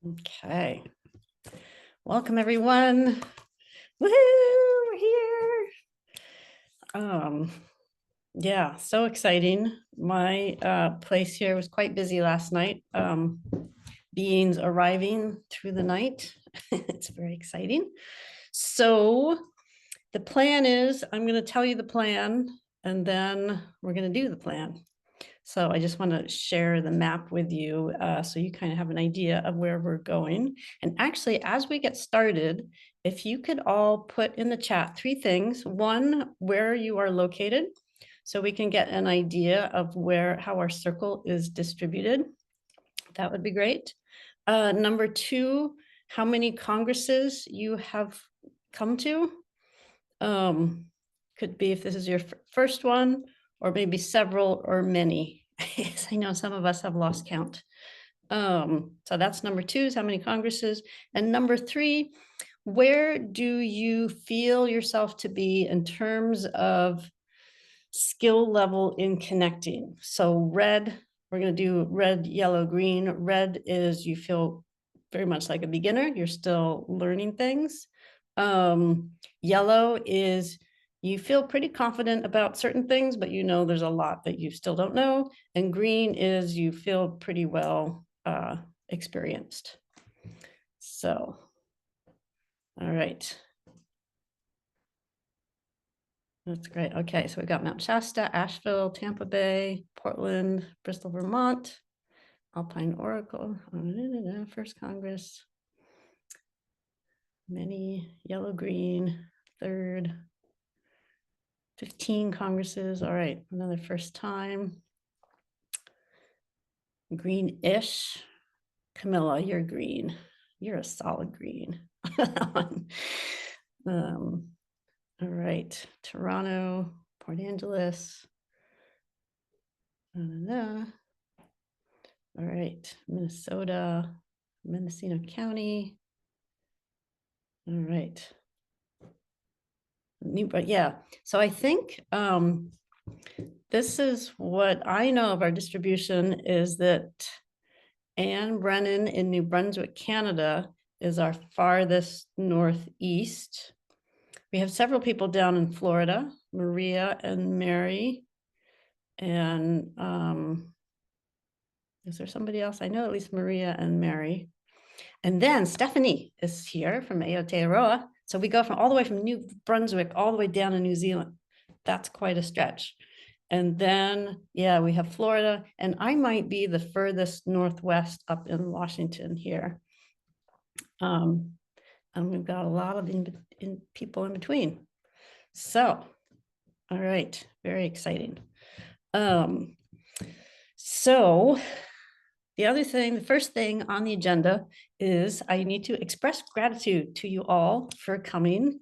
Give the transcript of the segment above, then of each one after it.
Okay. Welcome, everyone. Woohoo, we're here. Yeah, so exciting. My place here was quite busy last night. Beings arriving through the night. It's very exciting. So the plan is, I'm going to tell you the plan, and then we're going to do the plan. So I just want to share the map with you so you kind of have an idea of where we're going. And actually, as we get started, if you could all put in the chat 3 things. One, where you are located, so we can get an idea of how our circle is distributed. That would be great. Number 2, how many congresses you have come to. Could be if this is your first one, or maybe several or many. Yes, I know some of us have lost count. So that's number 2, is how many congresses. And number 3, where do you feel yourself to be in terms of skill level in connecting? So red, we're going to do red, yellow, green. Red is you feel very much like a beginner. You're still learning things. Yellow is you feel pretty confident about certain things, but you know there's a lot that you still don't know. And green is you feel pretty well experienced. So, all right. That's great. Okay, so we got Mount Shasta, Asheville, Tampa Bay, Portland, Bristol, Vermont, Alpine Oracle, First Congress, many, yellow, green, third, 15 congresses. All right, another first time. Green-ish. Camilla, you're green. You're a solid green. All right, Toronto, Port Angeles. All right, Minnesota, Mendocino County. All right. Yeah, so I think this is what I know of our distribution is that Anne Brennan in New Brunswick, Canada is our farthest northeast. We have several people down in Florida, Maria and Mary. And is there somebody else? I know at least Maria and Mary. And then Stephanie is here from Aotearoa. So we go from all the way from New Brunswick all the way down to New Zealand. That's quite a stretch. And then, yeah, we have Florida, and I might be the furthest northwest up in Washington here. And we've got a lot of people in between. So, all right, very exciting. So the first thing on the agenda is I need to express gratitude to you all for coming.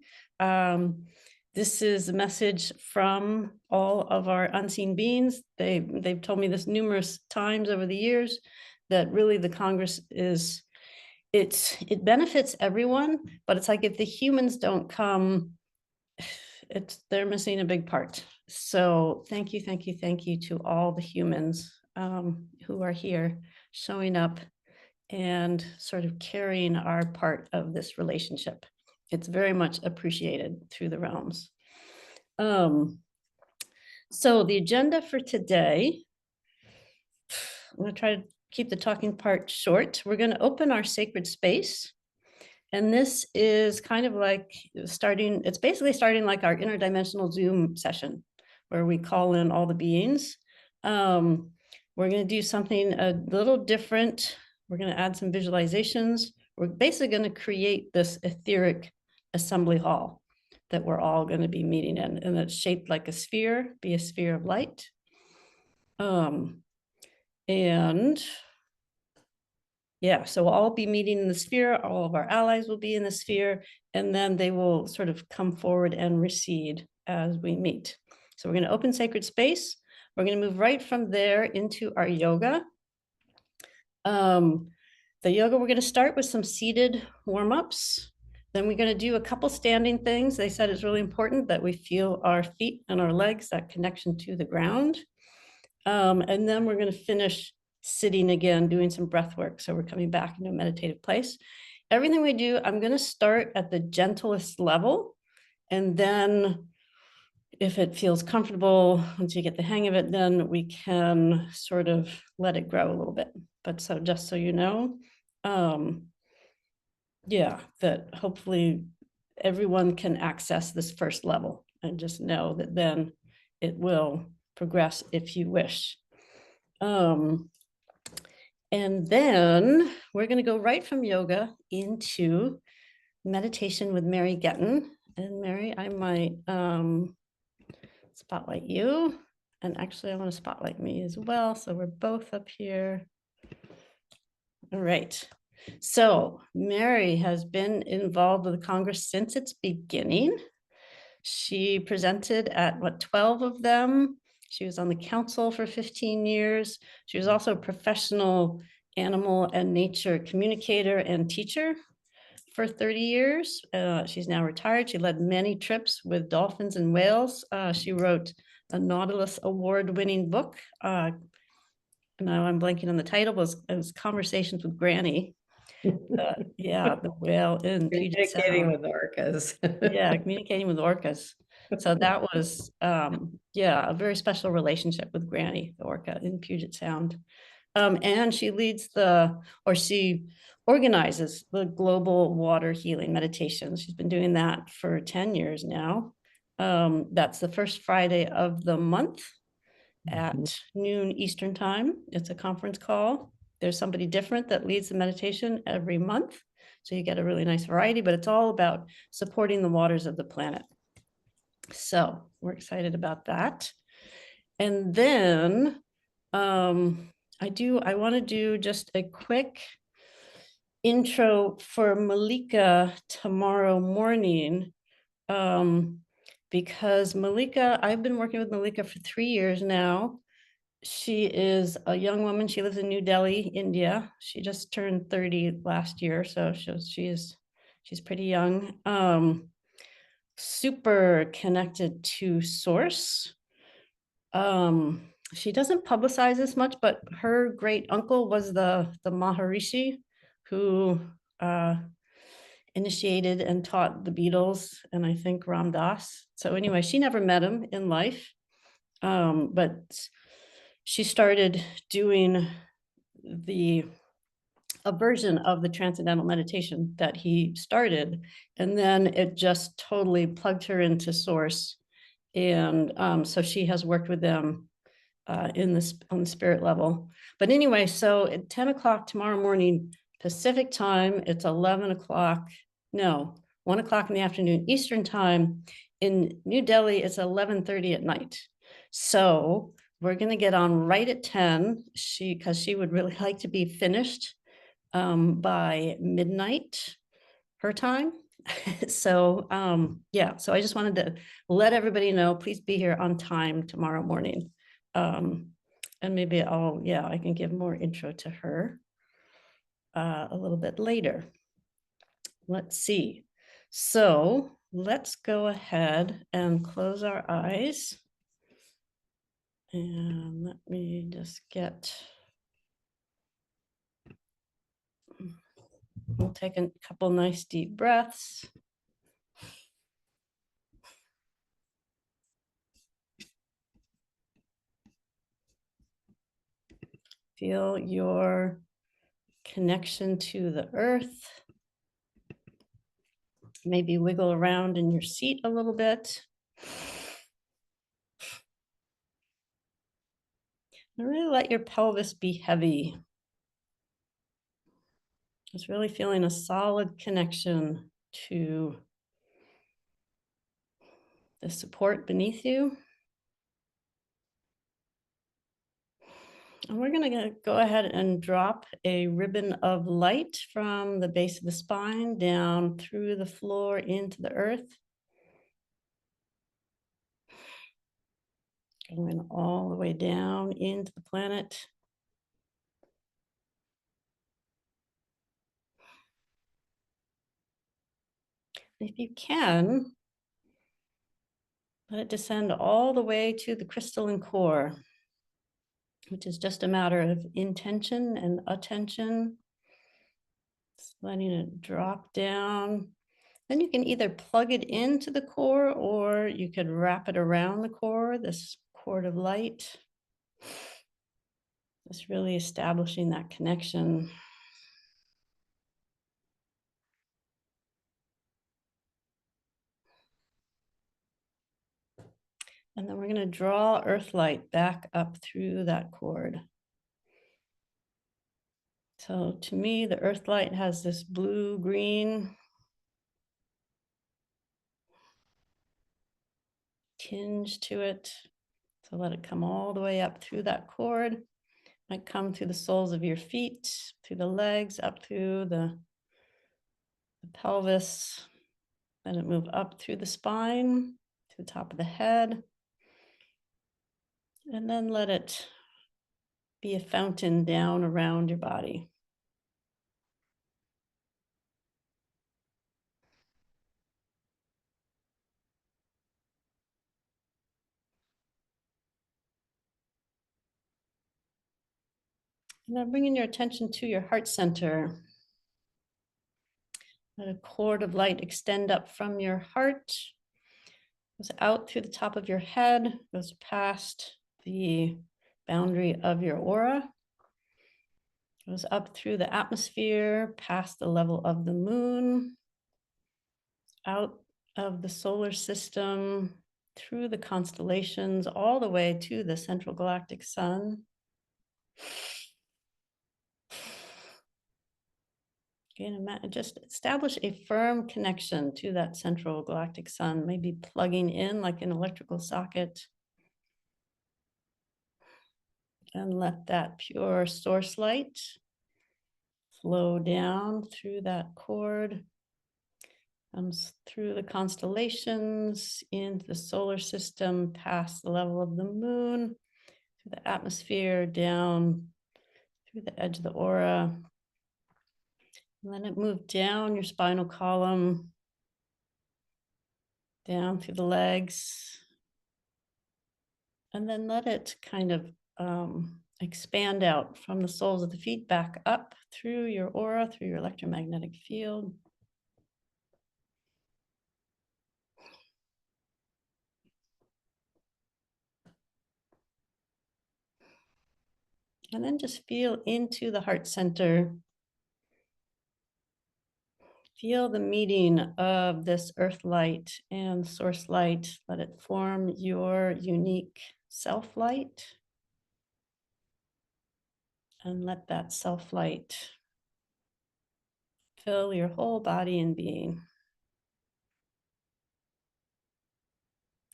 This is a message from all of our unseen beings. They've told me this numerous times over the years that really the Congress it benefits everyone, but it's like if the humans don't come, they're missing a big part. So thank you to all the humans who are here showing up and sort of carrying our part of this relationship. It's very much appreciated through the realms. So the agenda for today, I'm going to try to keep the talking part short. We're going to open our sacred space. And this is kind of like it's basically starting like our interdimensional Zoom session, where we call in all the beings. We're going to do something a little different. We're going to add some visualizations. We're basically going to create this etheric assembly hall that we're all going to be meeting in, and it's shaped like a sphere, be a sphere of light. And yeah, so we'll all be meeting in the sphere. All of our allies will be in the sphere, and then they will sort of come forward and recede as we meet. So we're going to open sacred space. We're going to move right from there into our yoga. The yoga, we're going to start with some seated warm-ups. Then we're going to do a couple standing things. They said it's really important that we feel our feet and our legs, that connection to the ground. And then we're going to finish sitting again, doing some breath work. So we're coming back into a meditative place. Everything we do, I'm going to start at the gentlest level. And then if it feels comfortable, once you get the hang of it, then we can sort of let it grow a little bit. But so just so you know, yeah, that hopefully everyone can access this first level and just know that then it will progress if you wish. And then we're going to go right from yoga into meditation with Mary Getten. And Mary, I might spotlight you. And actually, I want to spotlight me as well. So we're both up here. All right. So Mary has been involved with the Congress since its beginning. She presented at 12 of them. She was on the council for 15 years. She was also a professional animal and nature communicator and teacher for 30 years. She's now retired. She led many trips with dolphins and whales. She wrote a Nautilus award-winning book. Now I'm blanking on the title, but it was Conversations with Granny. Yeah, the whale in Puget Sound. Communicating with orcas. Yeah, communicating with orcas. So that was, yeah, a very special relationship with Granny, the orca in Puget Sound. And she leads she organizes the global water healing meditation. She's been doing that for 10 years now. That's the first Friday of the month at noon Eastern time. It's a conference call. There's somebody different that leads the meditation every month. So you get a really nice variety, but it's all about supporting the waters of the planet. So we're excited about that. And then I want to do just a quick intro for Malika tomorrow morning. Because Malika, I've been working with Malika for 3 years now. She is a young woman. She lives in New Delhi, India. She just turned 30 last year, so she's pretty young. Super connected to source. She doesn't publicize this much, but her great uncle was the Maharishi who initiated and taught the Beatles, and I think Ram Dass. So anyway, she never met him in life, but she started doing a version of the transcendental meditation that he started, and then it just totally plugged her into source. And so she has worked with them on the spirit level. But anyway, so at 10 o'clock tomorrow morning Pacific time, it's 1 o'clock in the afternoon Eastern time. In New Delhi, it's 11:30 at night. So we're going to get on right at 10, because she would really like to be finished by midnight her time. So yeah, so I just wanted to let everybody know, please be here on time tomorrow morning. And maybe I can give more intro to her a little bit later. Let's see. So let's go ahead and close our eyes. And let me just we'll take a couple nice deep breaths. Feel your connection to the earth. Maybe wiggle around in your seat a little bit. And really let your pelvis be heavy. Just really feeling a solid connection to the support beneath you. And we're going to go ahead and drop a ribbon of light from the base of the spine down through the floor into the earth. Going all the way down into the planet. If you can, let it descend all the way to the crystalline core. which is just a matter of intention and attention. Just letting it drop down. Then you can either plug it into the core or you could wrap it around the core, this cord of light. Just really establishing that connection. And then we're going to draw earth light back up through that cord. So to me, the earth light has this blue-green tinge to it. So let it come all the way up through that cord. Might come through the soles of your feet, through the legs, up through the pelvis. Let it move up through the spine, to the top of the head. And then let it be a fountain down around your body. And then bringing your attention to your heart center. Let a cord of light extend up from your heart, goes out through the top of your head, goes past the boundary of your aura, goes up through the atmosphere, past the level of the moon, out of the solar system, through the constellations, all the way to the central galactic sun. Again, just establish a firm connection to that central galactic sun, maybe plugging in like an electrical socket. And let that pure source light flow down through that cord, comes through the constellations, into the solar system, past the level of the moon, through the atmosphere, down through the edge of the aura. And let it move down your spinal column, down through the legs, and then let it kind of expand out from the soles of the feet back up through your aura, through your electromagnetic field. And then just feel into the heart center. Feel the meeting of this earth light and source light. Let it form your unique self light. And let that self light fill your whole body and being.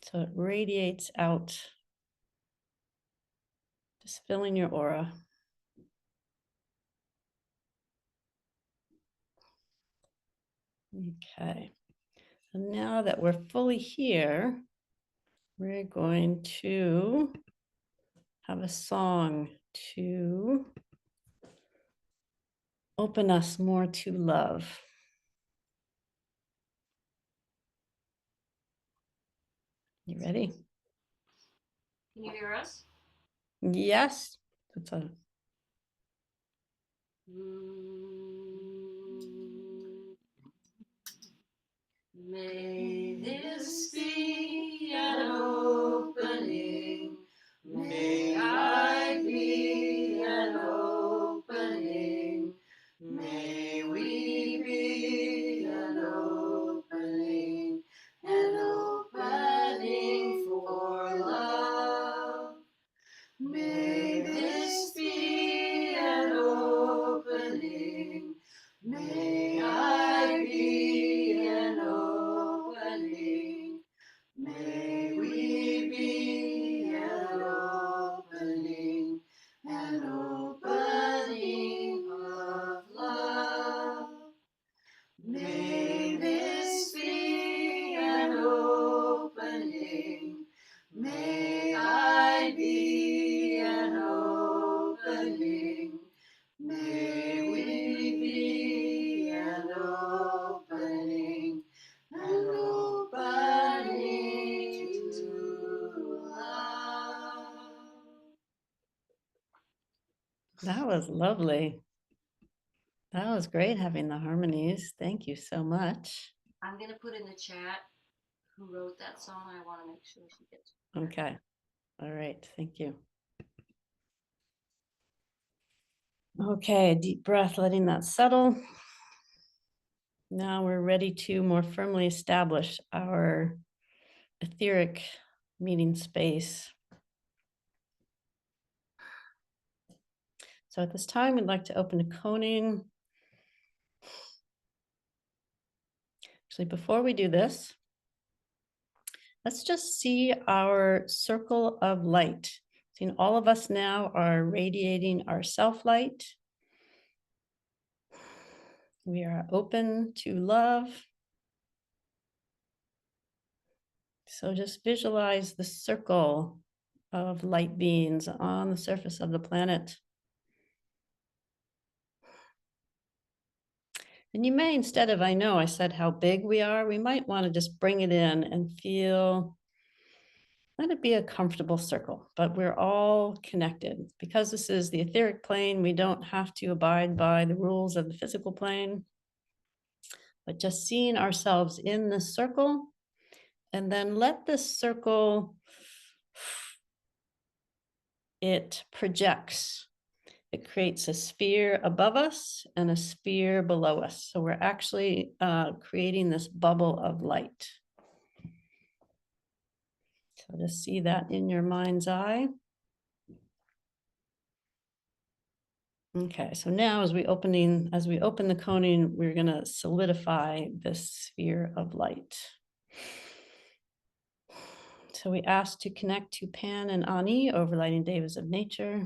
So it radiates out, just filling your aura. Okay. And now that we're fully here, we're going to have a song to open us more to love. You ready? Can you hear us? Yes. That's a May this be an opening. May I be an opening. May we be an opening for love. May this be an opening. May I be an opening. May That was lovely. That was great having the harmonies. Thank you so much. I'm going to put in the chat who wrote that song. I want to make sure she gets it. Okay. All right. Thank you. Okay, deep breath, letting that settle. Now we're ready to more firmly establish our etheric meeting space. So at this time, we'd like to open a coning. Actually, before we do this, let's just see our circle of light. See, all of us now are radiating our self-light. We are open to love. So just visualize the circle of light beings on the surface of the planet. And you may, instead of, I know I said how big we are, we might want to just bring it in and feel, let it be a comfortable circle, but we're all connected. Because this is the etheric plane, we don't have to abide by the rules of the physical plane, but just seeing ourselves in this circle, and then let this circle, it projects. It creates a sphere above us and a sphere below us. So we're actually creating this bubble of light. So just see that in your mind's eye. Okay, so now as we open the coning, we're going to solidify this sphere of light. So we ask to connect to Pan and Ani, overlighting devas of nature.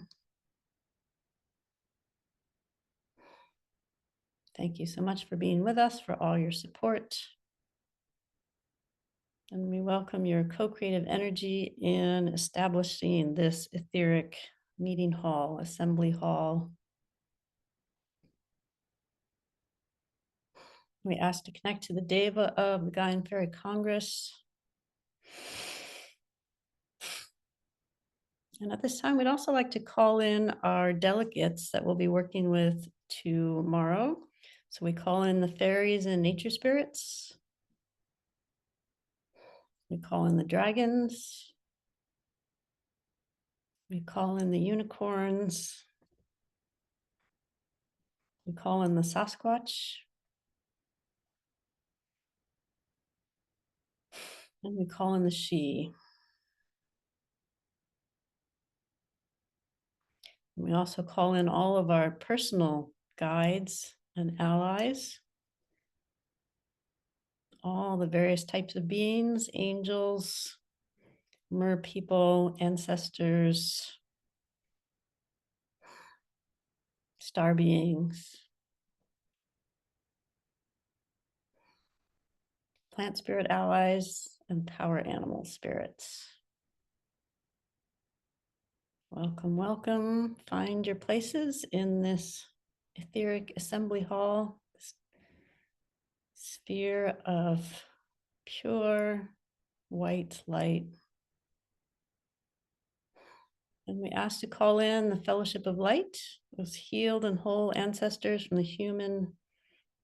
Thank you so much for being with us, for all your support. And we welcome your co-creative energy in establishing this etheric meeting hall, assembly hall. We ask to connect to the Deva of the Gaian Congress. And at this time, we'd also like to call in our delegates that we'll be working with tomorrow. So we call in the fairies and nature spirits. We call in the dragons. We call in the unicorns. We call in the Sasquatch. And we call in the she. We also call in all of our personal guides and allies, all the various types of beings, angels, mer people, ancestors, star beings, plant spirit allies, and power animal spirits. Welcome, welcome. Find your places in this etheric assembly hall, this sphere of pure white light. And we ask to call in the Fellowship of Light, those healed and whole ancestors from the human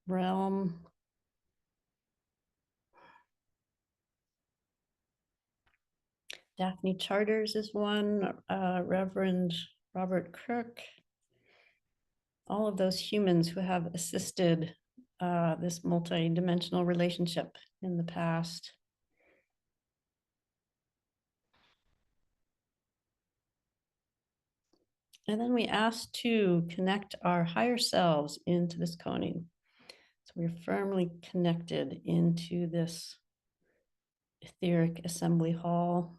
realm. Daphne Charters is one, Reverend Robert Kirk. All of those humans who have assisted this multi-dimensional relationship in the past. And then we ask to connect our higher selves into this coning. So we're firmly connected into this etheric assembly hall.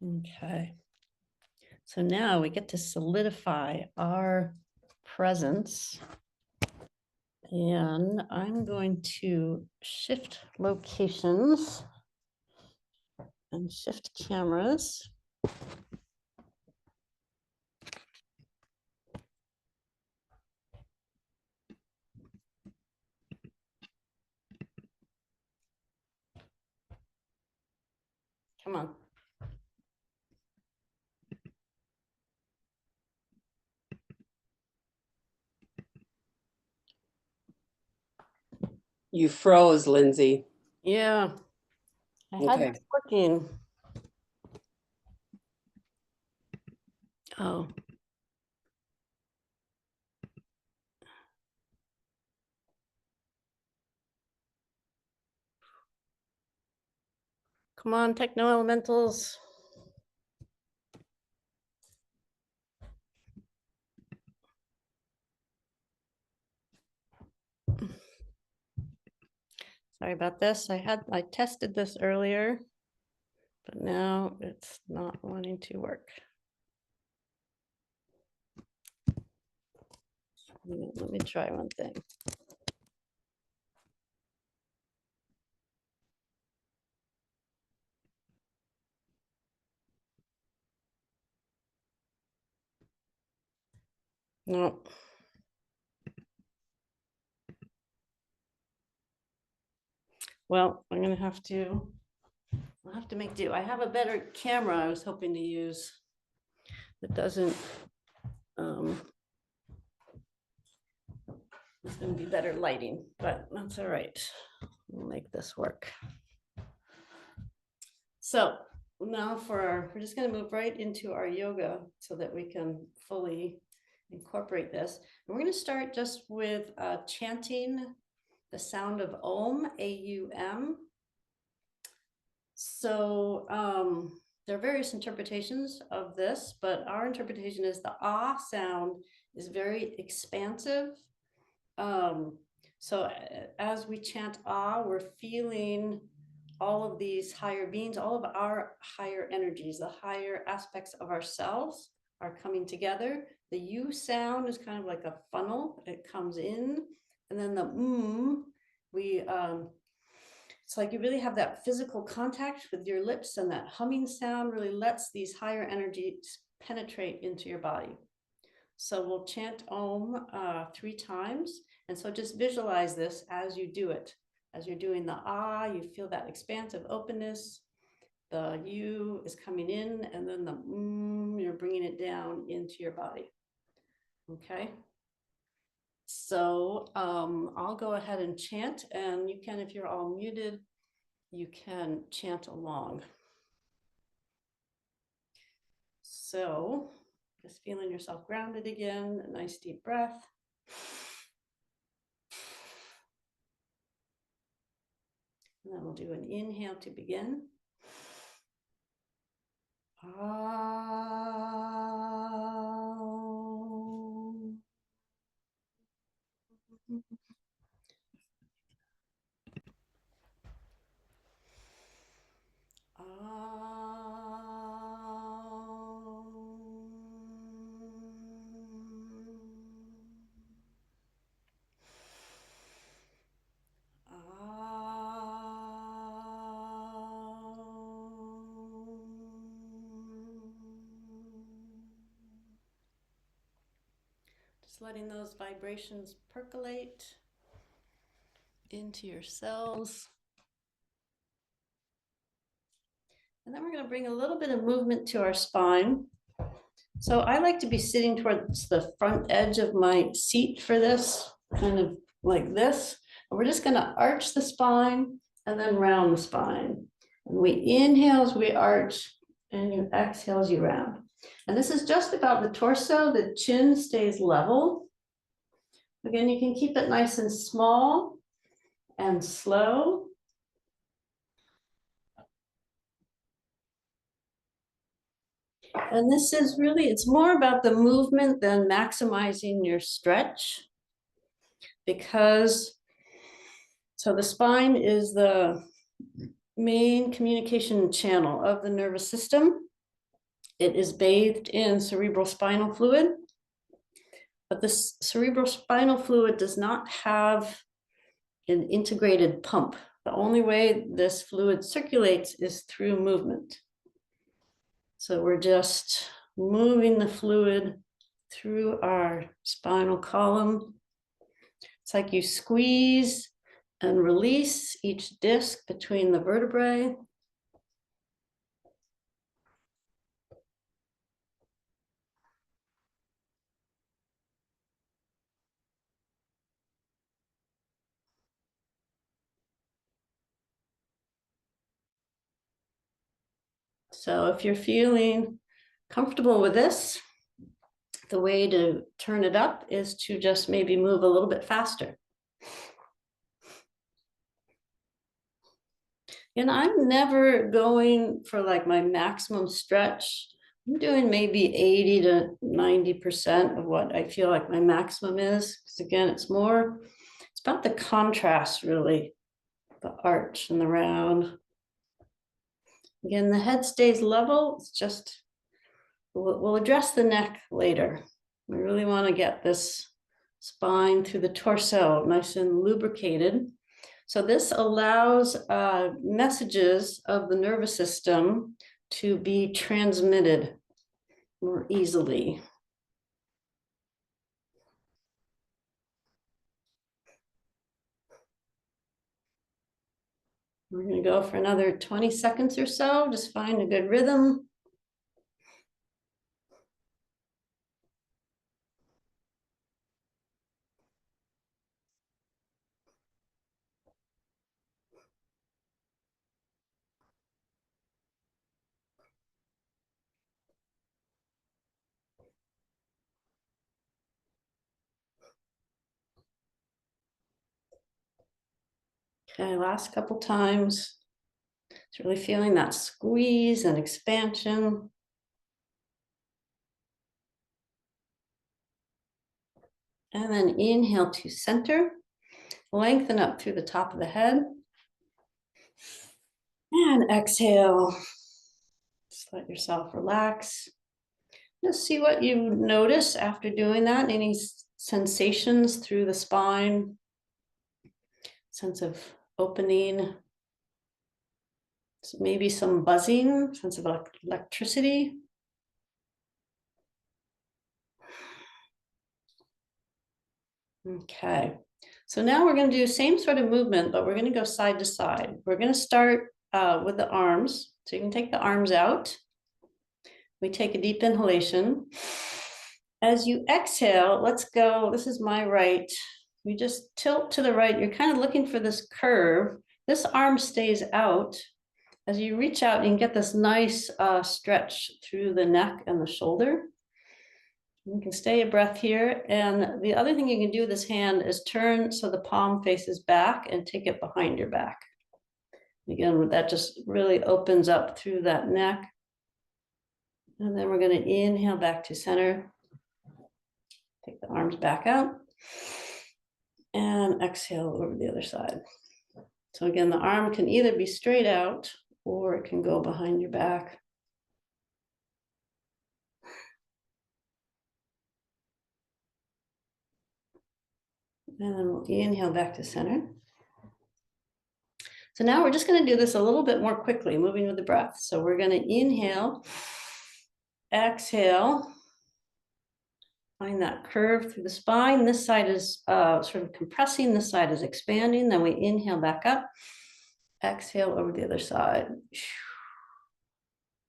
Okay. So now we get to solidify our presence And I'm going to shift locations and shift cameras. Come on. You froze, Lindsay. Yeah, I had Okay. it working. Oh. Come on, techno elementals. Sorry about this. I tested this earlier, but now it's not wanting to work. Let me try one thing. No. Well, I'll have to make do. I have a better camera I was hoping to use that doesn't, it's gonna be better lighting, but that's all right. We'll make this work. So now we're just gonna move right into our yoga so that we can fully incorporate this. And we're gonna start just with chanting the sound of Om, A-U-M. So there are various interpretations of this, but our interpretation is the ah sound is very expansive. So as we chant ah, we're feeling all of these higher beings, all of our higher energies, the higher aspects of ourselves are coming together. The U sound is kind of like a funnel. It comes in, and then the it's like you really have that physical contact with your lips, and that humming sound really lets these higher energies penetrate into your body. So we'll chant Om 3 times. And so just visualize this as you do it. As you're doing the ah, you feel that expansive openness. The U is coming in, and then the you're bringing it down into your body. Okay. So I'll go ahead and chant, and you can, if you're all muted, you can chant along. So just feeling yourself grounded again, a nice deep breath. And then we'll do an inhale to begin. Just letting those vibrations percolate into your cells. And then we're going to bring a little bit of movement to our spine. So I like to be sitting towards the front edge of my seat for this, kind of like this. And we're just going to arch the spine and then round the spine. And we inhale as we arch, and you exhale as you round. And this is just about the torso. The chin stays level. Again, you can keep it nice and small and slow. And this is really, it's more about the movement than maximizing your stretch, because so the spine is the main communication channel of the nervous system. It is bathed in cerebral spinal fluid. but this cerebral spinal fluid does not have an integrated pump. The only way this fluid circulates is through movement. So we're just moving the fluid through our spinal column. It's like you squeeze and release each disc between the vertebrae. So if you're feeling comfortable with this, the way to turn it up is to just maybe move a little bit faster. And I'm never going for like my maximum stretch. I'm doing maybe 80 to 90% of what I feel like my maximum is. Because again, it's about the contrast really, the arch and the round. Again, the head stays level. It's just, we'll address the neck later. We really want to get this spine through the torso nice and lubricated. So this allows messages of the nervous system to be transmitted more easily. We're going to go for another 20 seconds or so. Just find a good rhythm. Okay, last couple times. It's really feeling that squeeze and expansion. And then inhale to center. Lengthen up through the top of the head. And exhale. Just let yourself relax. Just see what you notice after doing that. Any sensations through the spine, sense of opening, maybe some buzzing, sense of electricity. Okay, so now we're going to do same sort of movement, but we're going to go side to side. We're going to start with the arms. So you can take the arms out. We take a deep inhalation. As you exhale, let's go. This is my right. You just tilt to the right. You're kind of looking for this curve. This arm stays out. As you reach out, you can get this nice stretch through the neck and the shoulder. You can stay a breath here. And the other thing you can do with this hand is turn so the palm faces back and take it behind your back. Again, that just really opens up through that neck. And then we're going to inhale back to center. Take the arms back out. And exhale over the other side. So again, the arm can either be straight out or it can go behind your back. And then we'll inhale back to center. So now we're just going to do this a little bit more quickly, moving with the breath. So we're going to inhale, exhale, find that curve through the spine. This side is sort of compressing, this side is expanding. Then we inhale back up, exhale over the other side.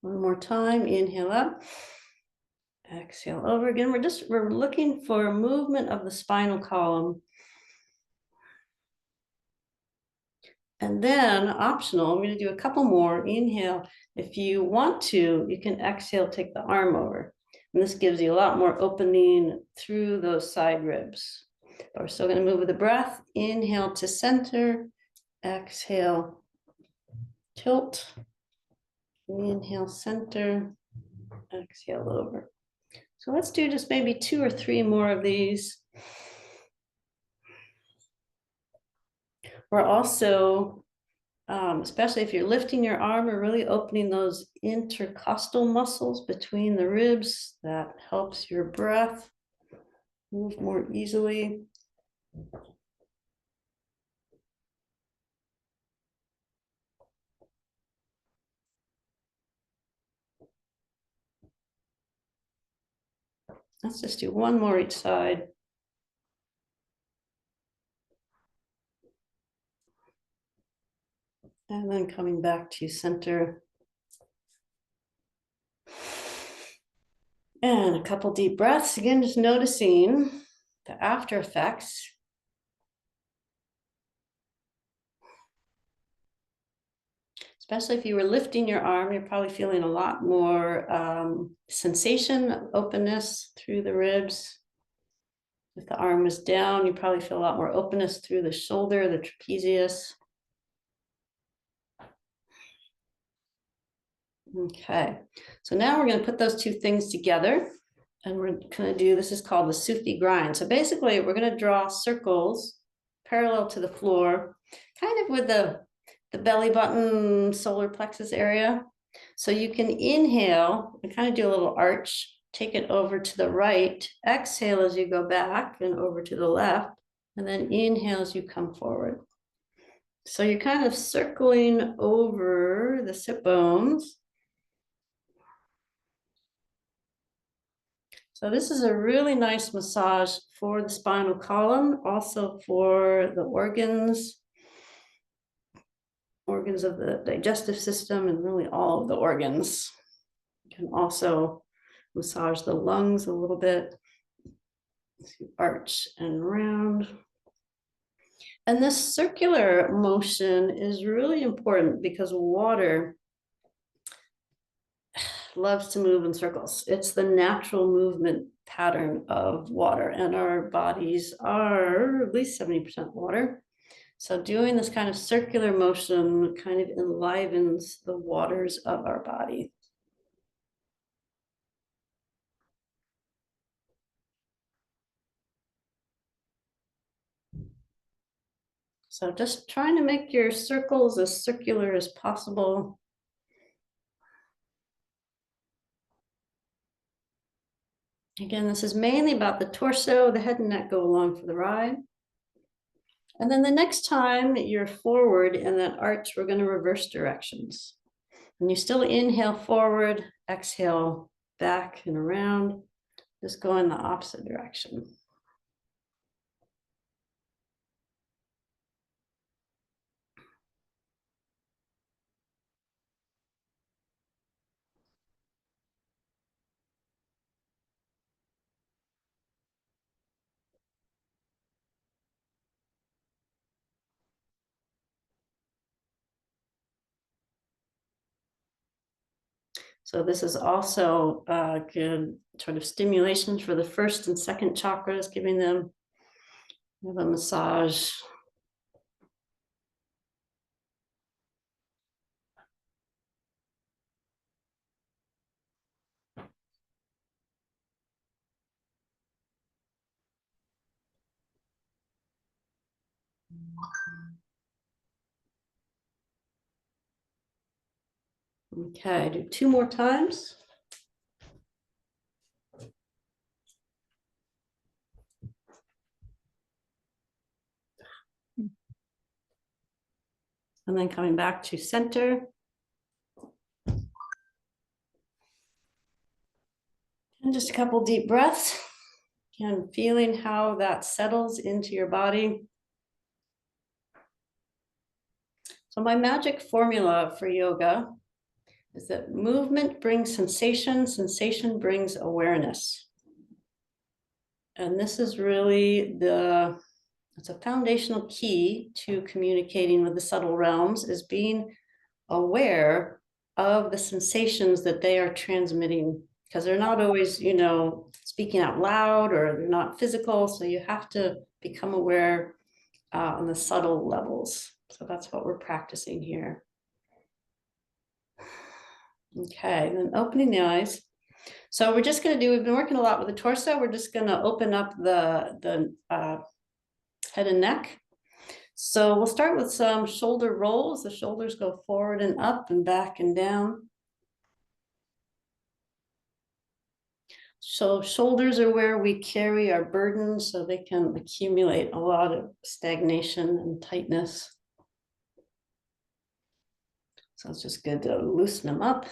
One more time, inhale up, exhale over again. We're looking for movement of the spinal column. And then optional, we're going to do a couple more. Inhale. If you want to, you can exhale, take the arm over. And this gives you a lot more opening through those side ribs. But we're still going to move with the breath. Inhale to center. Exhale, tilt. Inhale, center. Exhale over. So let's do just maybe 2 or 3 more of these. We're also, especially if you're lifting your arm, we're really opening those intercostal muscles between the ribs. That helps your breath. move more easily. Let's just do one more each side. And then coming back to center. And a couple deep breaths. Again, just noticing the after effects. Especially if you were lifting your arm, you're probably feeling a lot more sensation, openness through the ribs. If the arm was down, you probably feel a lot more openness through the shoulder, the trapezius. Okay, so now we're going to put those two things together, and we're going to do, this is called the Sufi grind. So basically we're going to draw circles parallel to the floor, kind of with the belly button, solar plexus area. So you can inhale and kind of do a little arch, take it over to the right, exhale as you go back and over to the left, and then inhale as you come forward. So you're kind of circling over the sit bones. So this is a really nice massage for the spinal column, also for the organs of the digestive system, and really all of the organs. You can also massage the lungs a little bit, arch and round. And this circular motion is really important because water loves to move in circles. It's the natural movement pattern of water, and our bodies are at least 70% water. So doing this kind of circular motion kind of enlivens the waters of our body. So just trying to make your circles as circular as possible. Again, this is mainly about the torso. The head and neck go along for the ride. And then the next time that you're forward in that arch, we're going to reverse directions. And you still inhale forward, exhale back and around. Just go in the opposite direction. So this is also a good sort of stimulation for the first and second chakras, giving them a massage. Okay, do 2 more times. And then coming back to center. And just a couple deep breaths. And feeling how that settles into your body. So my magic formula for yoga is that movement brings sensation, sensation brings awareness. And this is really it's a foundational key to communicating with the subtle realms, is being aware of the sensations that they are transmitting, because they're not always, speaking out loud, or they're not physical. So you have to become aware on the subtle levels. So that's what we're practicing here. Okay, then opening the eyes. So we're just going to we've been working a lot with the torso. We're just going to open up the head and neck. So we'll start with some shoulder rolls. The shoulders go forward and up and back and down. So shoulders are where we carry our burdens, so they can accumulate a lot of stagnation and tightness. So it's just good to loosen them up.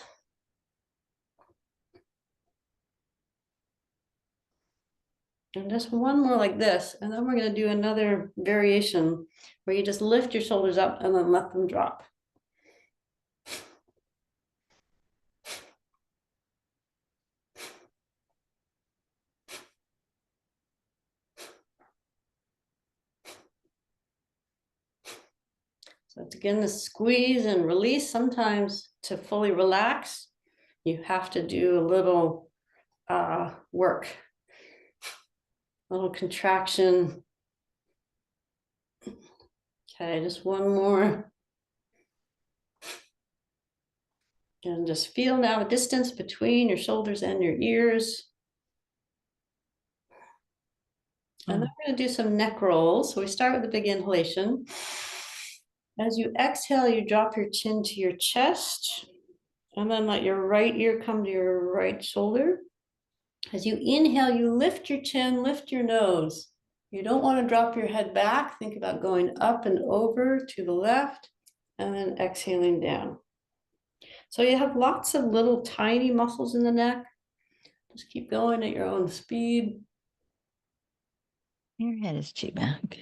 And just one more like this, and then we're going to do another variation where you just lift your shoulders up and then let them drop. So it's again the squeeze and release. Sometimes to fully relax, you have to do a little work, a little contraction. Okay, just one more. And just feel now the distance between your shoulders and your ears. And then we're going to do some neck rolls. So we start with a big inhalation. As you exhale, you drop your chin to your chest, and then let your right ear come to your right shoulder. As you inhale, you lift your chin, lift your nose. You don't want to drop your head back. Think about going up and over to the left, and then exhaling down. So you have lots of little tiny muscles in the neck. Just keep going at your own speed. Your head is too back.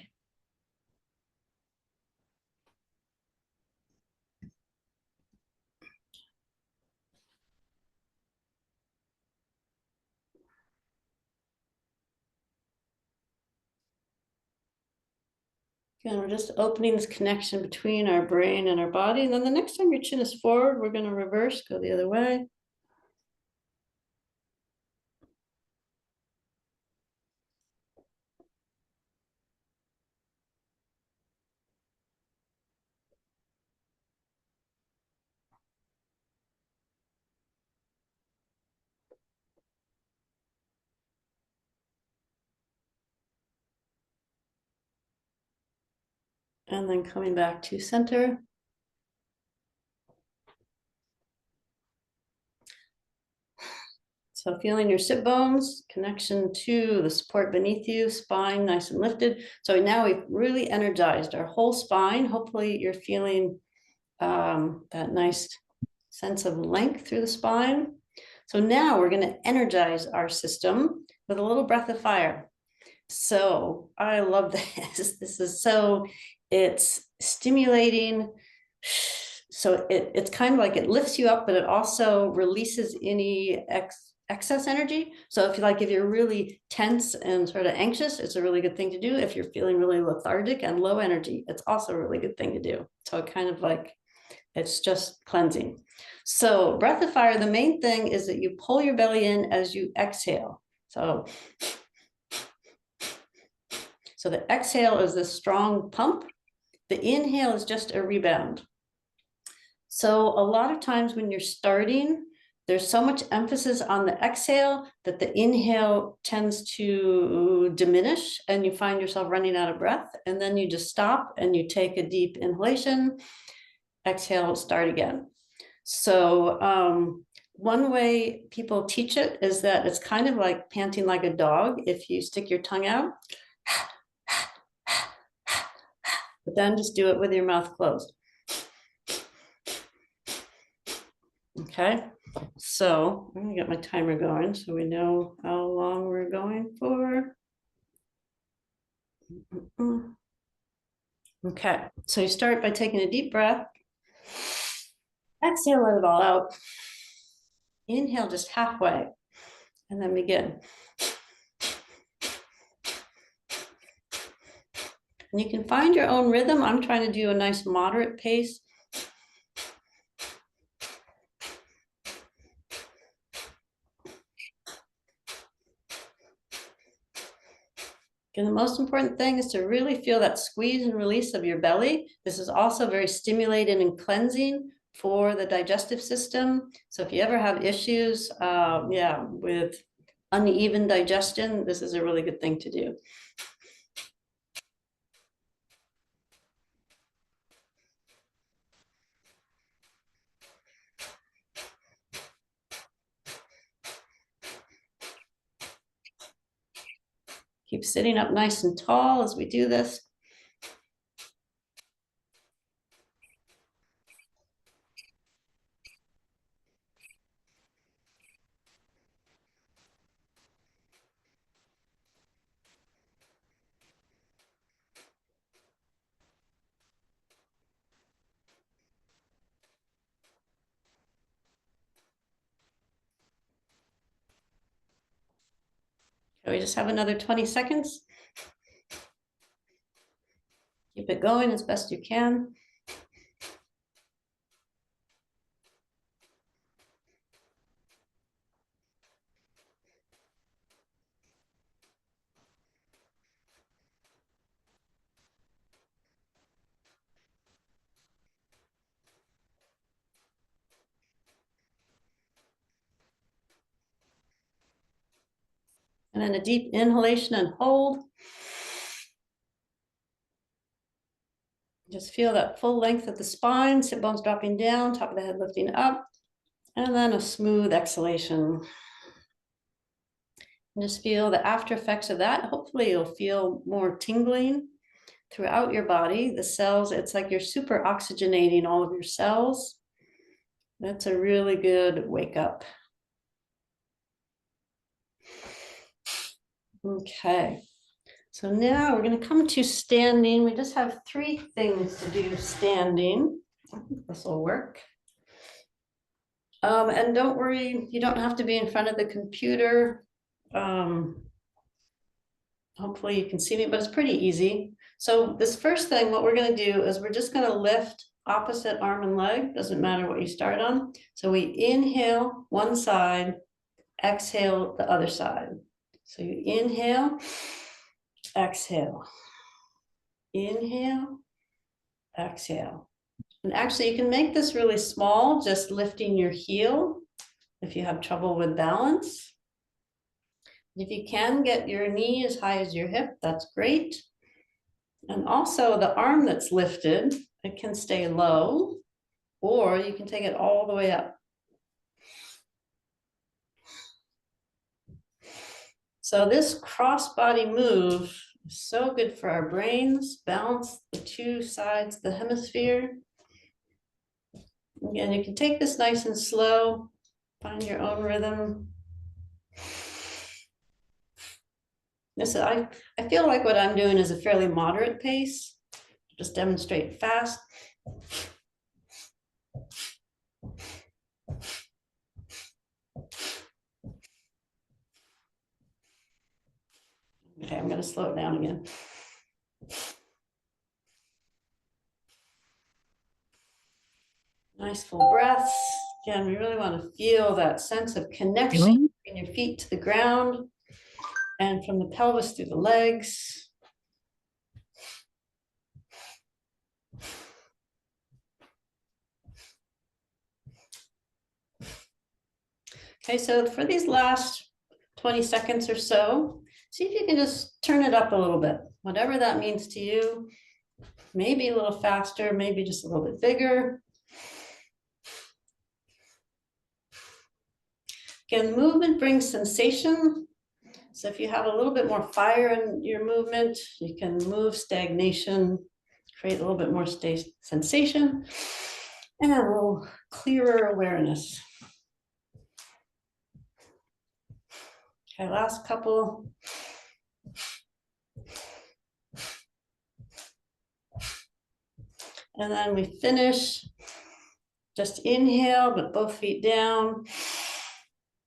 Again, we're just opening this connection between our brain and our body. And then the next time your chin is forward, we're going to reverse, go the other way. And then coming back to center. So feeling your sit bones, connection to the support beneath you, spine nice and lifted. So now we've really energized our whole spine. Hopefully you're feeling that nice sense of length through the spine. So now we're going to energize our system with a little breath of fire. So I love this. This is so, it's stimulating. So it's kind of like it lifts you up, but it also releases any excess energy. So if you're really tense and sort of anxious, it's a really good thing to do. If you're feeling really lethargic and low energy, it's also a really good thing to do. So kind of like, it's just cleansing. So breath of fire, the main thing is that you pull your belly in as you exhale. So the exhale is this strong pump. The inhale is just a rebound. So a lot of times when you're starting, there's so much emphasis on the exhale that the inhale tends to diminish and you find yourself running out of breath. And then you just stop and you take a deep inhalation, exhale, start again. So one way people teach it is that it's kind of like panting like a dog. If you stick your tongue out, but then just do it with your mouth closed. Okay, so I'm gonna get my timer going so we know how long we're going for. Okay, so you start by taking a deep breath. Exhale, let it all out. Inhale just halfway, and then begin. And you can find your own rhythm. I'm trying to do a nice moderate pace. And the most important thing is to really feel that squeeze and release of your belly. This is also very stimulating and cleansing for the digestive system. So if you ever have issues, with uneven digestion, this is a really good thing to do. Keep sitting up nice and tall as we do this. Okay, we just have another 20 seconds. Keep it going as best you can. And then a deep inhalation and hold. Just feel that full length of the spine, sit bones dropping down, top of the head lifting up, and then a smooth exhalation. And just feel the after effects of that. Hopefully you'll feel more tingling throughout your body. The cells, it's like you're super oxygenating all of your cells. That's a really good wake up. Okay, so now we're going to come to standing. We just have 3 things to do standing. I think this will work. And don't worry, you don't have to be in front of the computer. Hopefully you can see me, but it's pretty easy. So this first thing, what we're going to do is we're just going to lift opposite arm and leg. Doesn't matter what you start on. So we inhale one side, exhale the other side. So you inhale, exhale, inhale, exhale. And actually you can make this really small, just lifting your heel if you have trouble with balance. If you can get your knee as high as your hip, that's great. And also the arm that's lifted, it can stay low, or you can take it all the way up. So this cross-body move is so good for our brains, balance the 2 sides of the hemisphere. Again, you can take this nice and slow, find your own rhythm. I feel like what I'm doing is a fairly moderate pace. Just demonstrate fast. Okay, I'm going to slow it down again. Nice full breaths. Again, we really want to feel that sense of connection between your feet to the ground and from the pelvis through the legs. Okay, so for these last 20 seconds or so, see if you can just turn it up a little bit, whatever that means to you. Maybe a little faster, maybe just a little bit bigger. Again, movement brings sensation. So if you have a little bit more fire in your movement, you can move stagnation, create a little bit more sensation, and a little clearer awareness. Okay, last couple. And then we finish. Just inhale, but both feet down.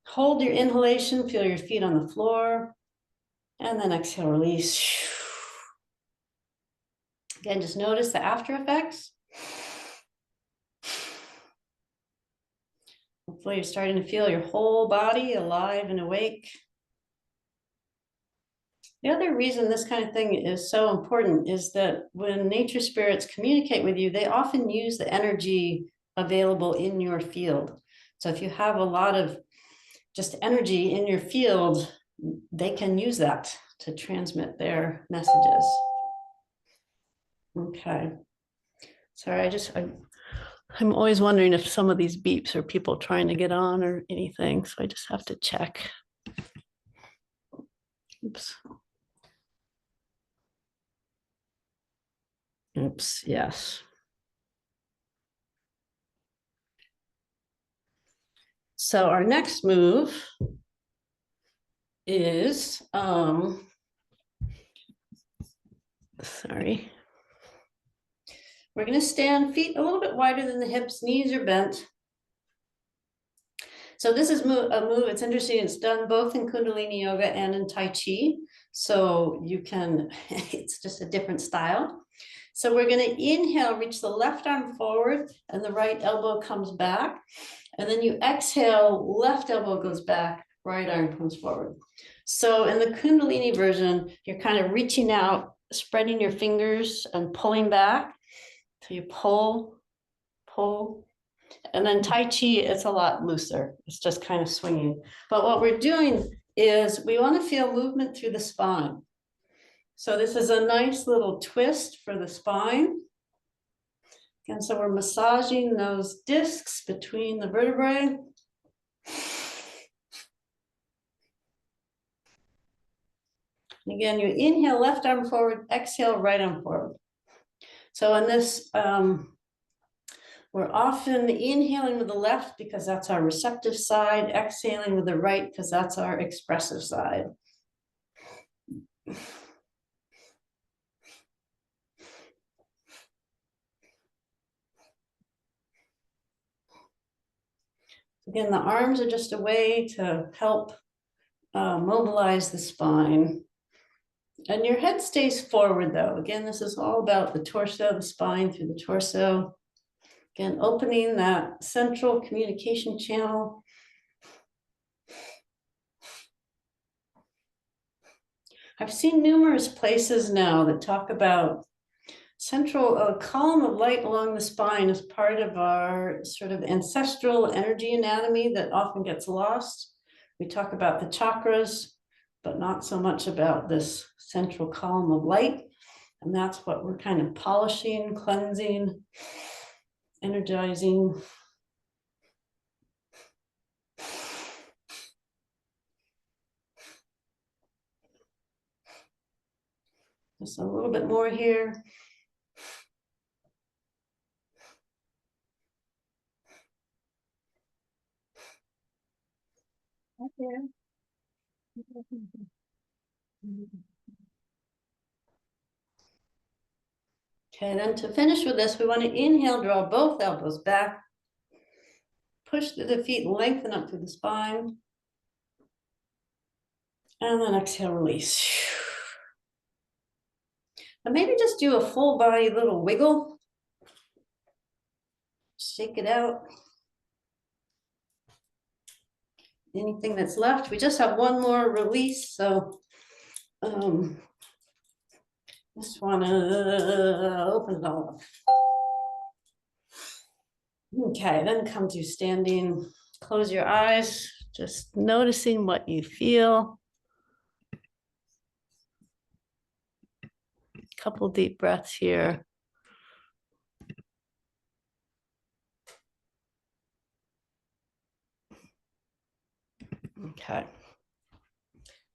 Hold your inhalation, feel your feet on the floor. And then exhale, release. Again, just notice the after effects. Hopefully you're starting to feel your whole body alive and awake. The other reason this kind of thing is so important is that when nature spirits communicate with you, they often use the energy available in your field. So if you have a lot of just energy in your field, they can use that to transmit their messages. Okay. Sorry, I'm always wondering if some of these beeps are people trying to get on or anything. So I just have to check. Oops. Oops, yes. So our next move is, sorry. We're going to stand feet a little bit wider than the hips, knees are bent. So this is a move, it's interesting, it's done both in Kundalini Yoga and in Tai Chi. So you can, it's just a different style. So we're going to inhale, reach the left arm forward and the right elbow comes back. And then you exhale, left elbow goes back, right arm comes forward. So in the Kundalini version, you're kind of reaching out, spreading your fingers and pulling back. So you pull, pull, and then Tai Chi, it's a lot looser. It's just kind of swinging. But what we're doing is we want to feel movement through the spine. So this is a nice little twist for the spine. And so we're massaging those discs between the vertebrae. Again, you inhale, left arm forward, exhale, right arm forward. So in this, we're often inhaling with the left because that's our receptive side, exhaling with the right because that's our expressive side. Again, the arms are just a way to help mobilize the spine. And your head stays forward though. Again, this is all about the torso, the spine through the torso. Again, opening that central communication channel. I've seen numerous places now that talk about central column of light along the spine as part of our sort of ancestral energy anatomy that often gets lost. We talk about the chakras, but not so much about this central column of light. And that's what we're kind of polishing, cleansing, energizing. Just a little bit more here. Okay, then to finish with this, we want to inhale, draw both elbows back. Push through the feet, lengthen up through the spine. And then exhale, release. And maybe just do a full body little wiggle. Shake it out. Anything that's left, we just have one more release. So just want to open it all up. Okay, then come to standing. Close your eyes, just noticing what you feel. Couple deep breaths here. Okay.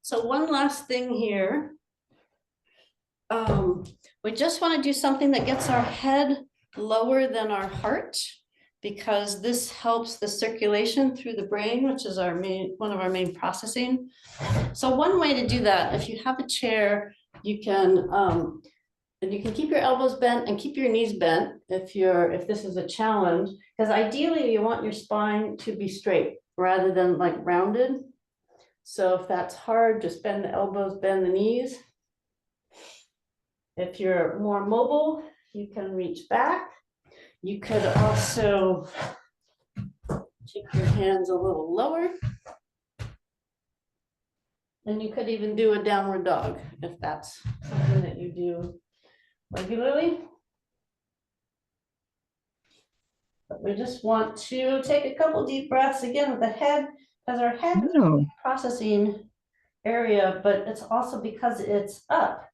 So one last thing here. We just want to do something that gets our head lower than our heart, because this helps the circulation through the brain, which is one of our main processing. So one way to do that, if you have a chair, you can keep your elbows bent and keep your knees bent if this is a challenge, because ideally you want your spine to be straight rather than like rounded. So if that's hard, just bend the elbows, bend the knees. If you're more mobile, you can reach back. You could also take your hands a little lower. And you could even do a downward dog if that's something that you do regularly. But we just want to take a couple deep breaths again with the head, because our head is a processing area, but it's also because it's up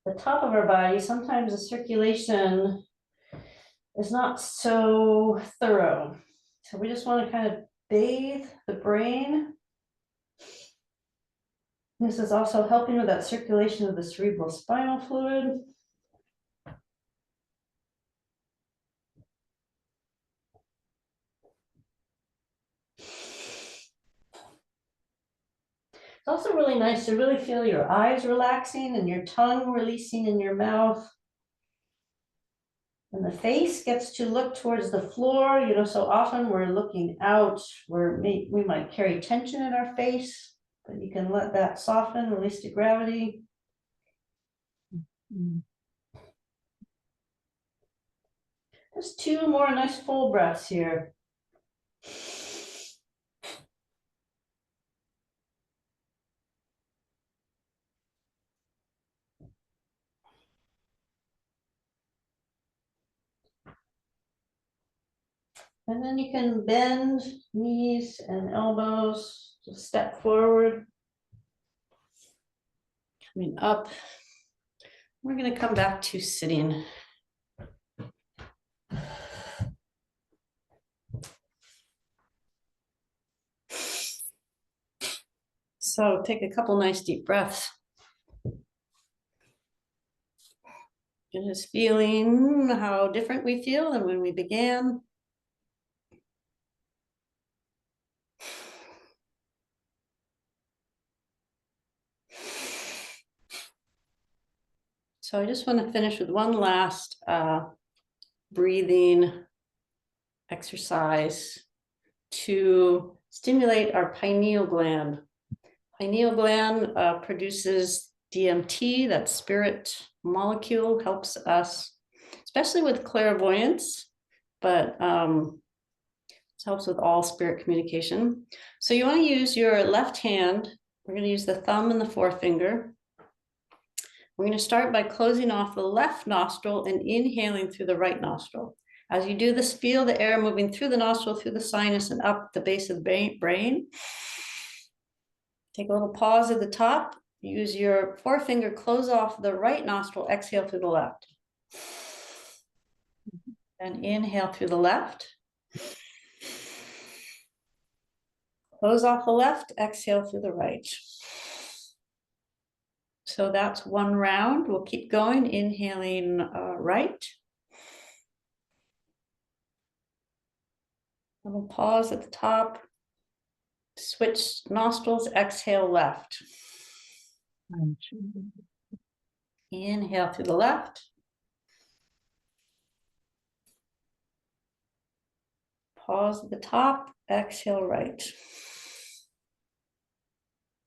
the top of our body. Sometimes the circulation is not so thorough. So we just want to kind of bathe the brain. This is also helping with that circulation of the cerebral spinal fluid. It's also really nice to really feel your eyes relaxing and your tongue releasing in your mouth. And the face gets to look towards the floor. You know, so often we're looking out, we might carry tension in our face, but you can let that soften, release to gravity. Just 2 more nice full breaths here. And then you can bend knees and elbows, just step forward. Coming up. We're going to come back to sitting. So take a couple nice deep breaths. And just feeling how different we feel than when we began. So I just want to finish with one last breathing exercise to stimulate our pineal gland. Pineal gland produces DMT, that spirit molecule, helps us, especially with clairvoyance, but it helps with all spirit communication. So you want to use your left hand. We're going to use the thumb and the forefinger. We're going to start by closing off the left nostril and inhaling through the right nostril. As you do this, feel the air moving through the nostril, through the sinus, and up the base of the brain. Take a little pause at the top. Use your forefinger, close off the right nostril, exhale through the left. And inhale through the left. Close off the left, exhale through the right. So that's one round. We'll keep going, inhaling right. Little pause at the top. Switch nostrils, exhale left. Inhale through the left. Pause at the top, exhale right.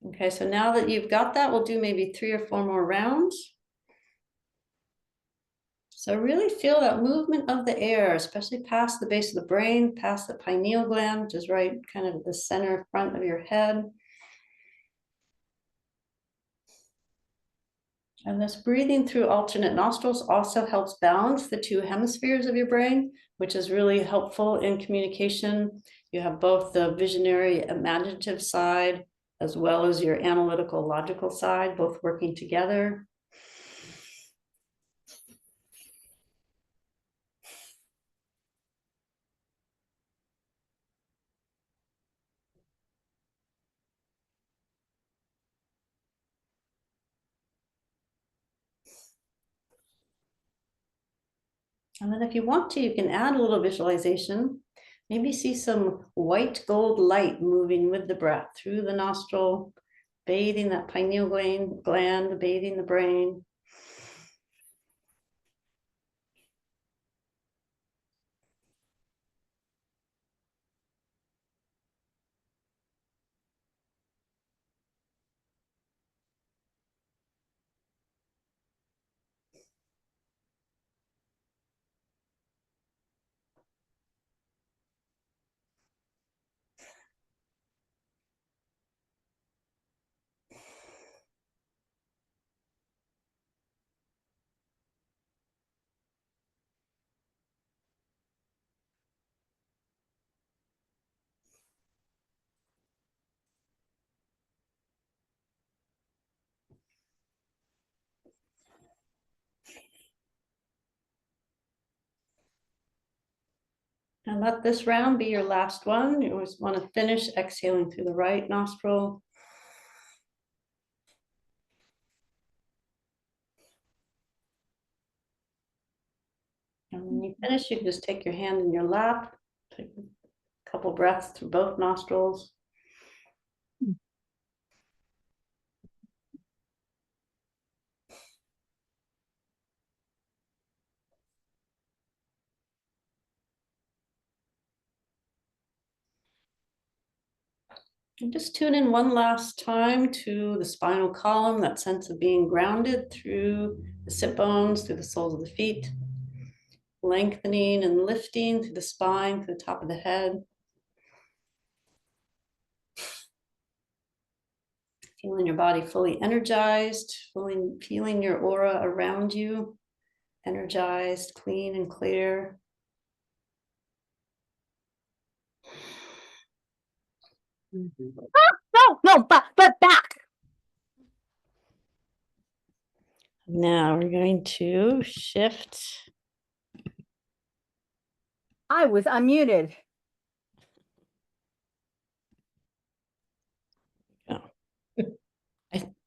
Okay, so now that you've got that, we'll do maybe 3 or 4 more rounds. So really feel that movement of the air, especially past the base of the brain, past the pineal gland, which is right kind of at the center front of your head. And this breathing through alternate nostrils also helps balance the 2 hemispheres of your brain, which is really helpful in communication. You have both the visionary, imaginative side, as well as your analytical, logical side, both working together. And then if you want to, you can add a little visualization. Maybe see some white gold light moving with the breath through the nostril, bathing that pineal gland, bathing the brain. And let this round be your last one. You always want to finish exhaling through the right nostril. And when you finish, you can just take your hand in your lap, take a couple breaths through both nostrils. And just tune in one last time to the spinal column, that sense of being grounded through the sit bones, through the soles of the feet, lengthening and lifting through the spine, through the top of the head. Feeling your body fully energized, feeling your aura around you, energized, clean and clear. No, but back. Now we're going to shift. I was unmuted.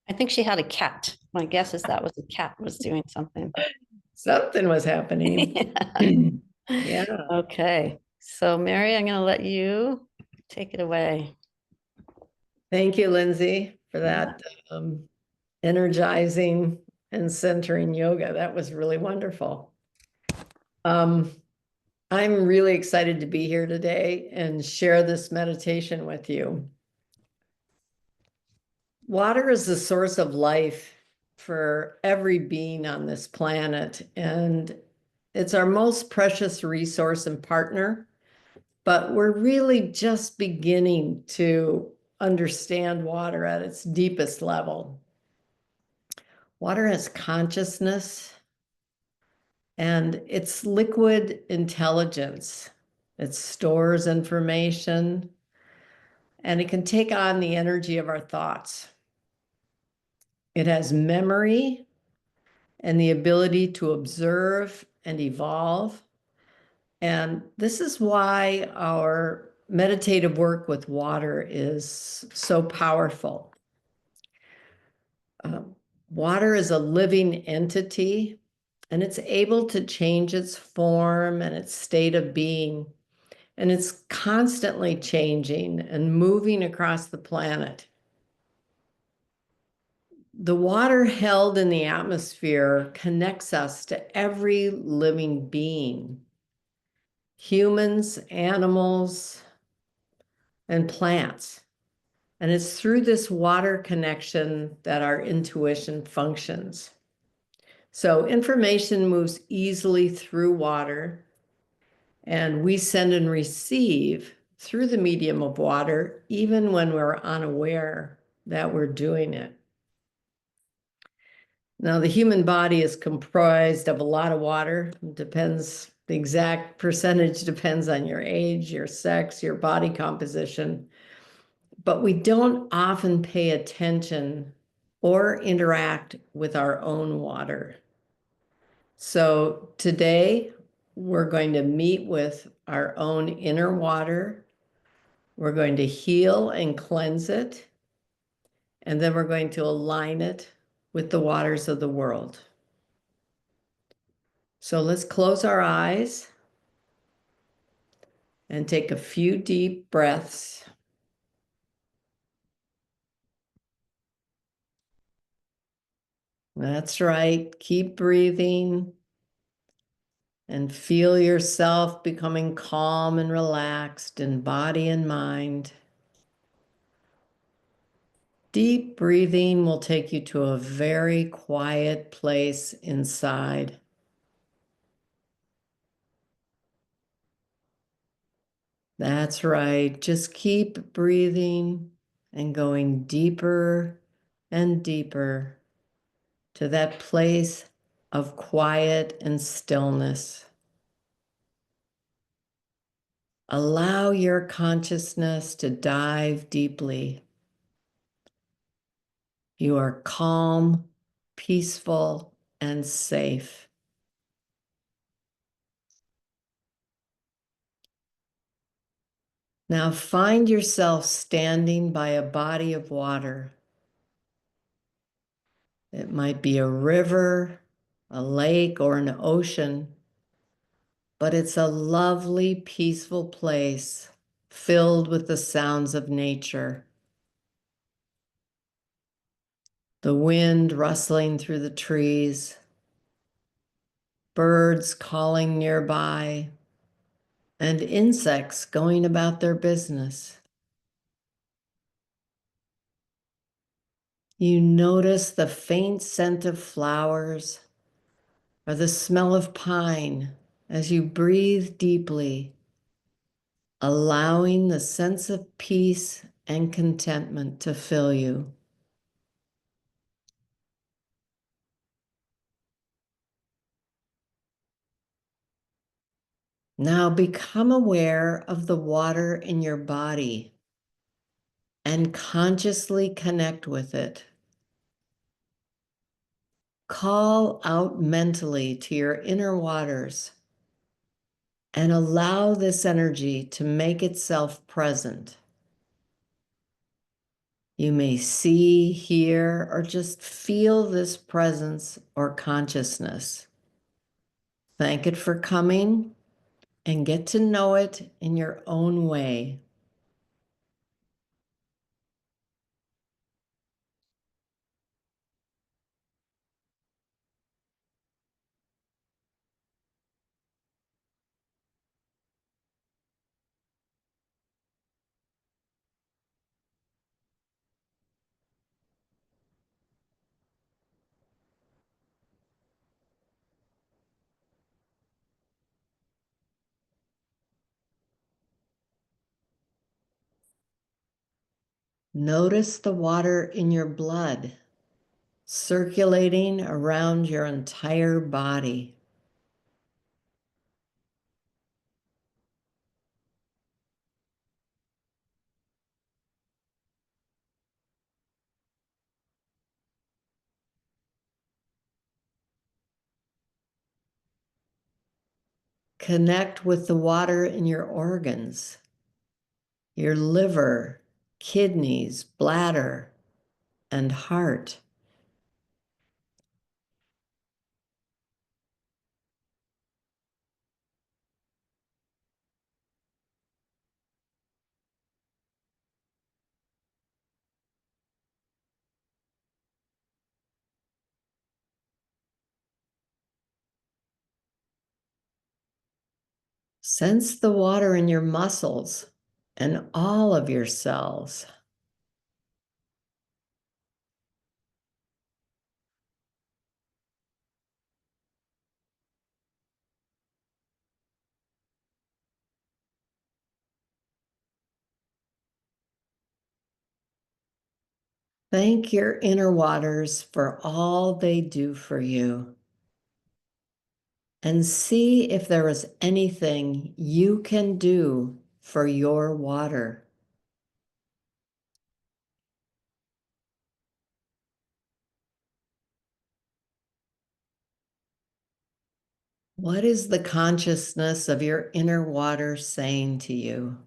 I think she had a cat. My guess is that was a cat was doing something. Something was happening. Yeah. Okay, so Mary, I'm going to let you take it away. Thank you, Lindsay, for that energizing and centering yoga. That was really wonderful. I'm really excited to be here today and share this meditation with you. Water is the source of life for every being on this planet, and it's our most precious resource and partner. But we're really just beginning to understand water at its deepest level. Water has consciousness and it's liquid intelligence. It stores information and it can take on the energy of our thoughts. It has memory and the ability to observe and evolve. And this is why our meditative work with water is so powerful. Water is a living entity, and it's able to change its form and its state of being. And it's constantly changing and moving across the planet. The water held in the atmosphere connects us to every living being, humans, animals, and plants. And it's through this water connection that our intuition functions. So information moves easily through water, and we send and receive through the medium of water, even when we're unaware that we're doing it. Now, the human body is comprised of a lot of water. It depends, the exact percentage depends on your age, your sex, your body composition. But we don't often pay attention or interact with our own water. So today we're going to meet with our own inner water. We're going to heal and cleanse it. And then we're going to align it with the waters of the world. So let's close our eyes and take a few deep breaths. That's right. Keep breathing and feel yourself becoming calm and relaxed in body and mind. Deep breathing will take you to a very quiet place inside. That's right. Just keep breathing and going deeper and deeper to that place of quiet and stillness. Allow your consciousness to dive deeply. You are calm, peaceful, and safe. Now find yourself standing by a body of water. It might be a river, a lake, or an ocean, but it's a lovely, peaceful place filled with the sounds of nature. The wind rustling through the trees, birds calling nearby, and insects going about their business. You notice the faint scent of flowers or the smell of pine as you breathe deeply, allowing the sense of peace and contentment to fill you. Now become aware of the water in your body and consciously connect with it. Call out mentally to your inner waters and allow this energy to make itself present. You may see, hear, or just feel this presence or consciousness. Thank it for coming and get to know it in your own way. Notice the water in your blood circulating around your entire body. Connect with the water in your organs, your liver, kidneys, bladder, and heart. Sense the water in your muscles and all of your cells. Thank your inner waters for all they do for you. And see if there is anything you can do for your water. What is the consciousness of your inner water saying to you?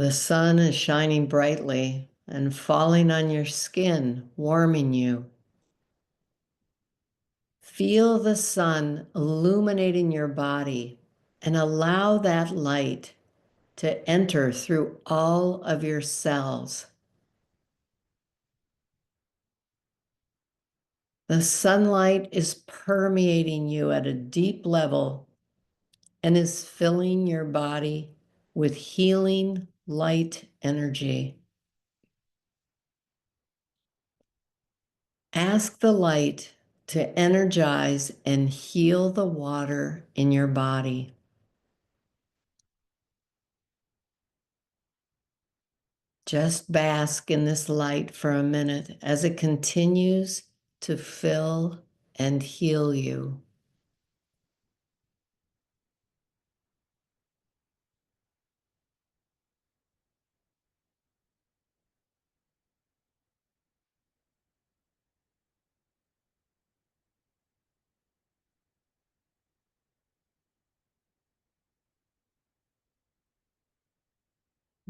The sun is shining brightly and falling on your skin, warming you. Feel the sun illuminating your body and allow that light to enter through all of your cells. The sunlight is permeating you at a deep level and is filling your body with healing light energy. Ask the light to energize and heal the water in your body. Just bask in this light for a minute as it continues to fill and heal you.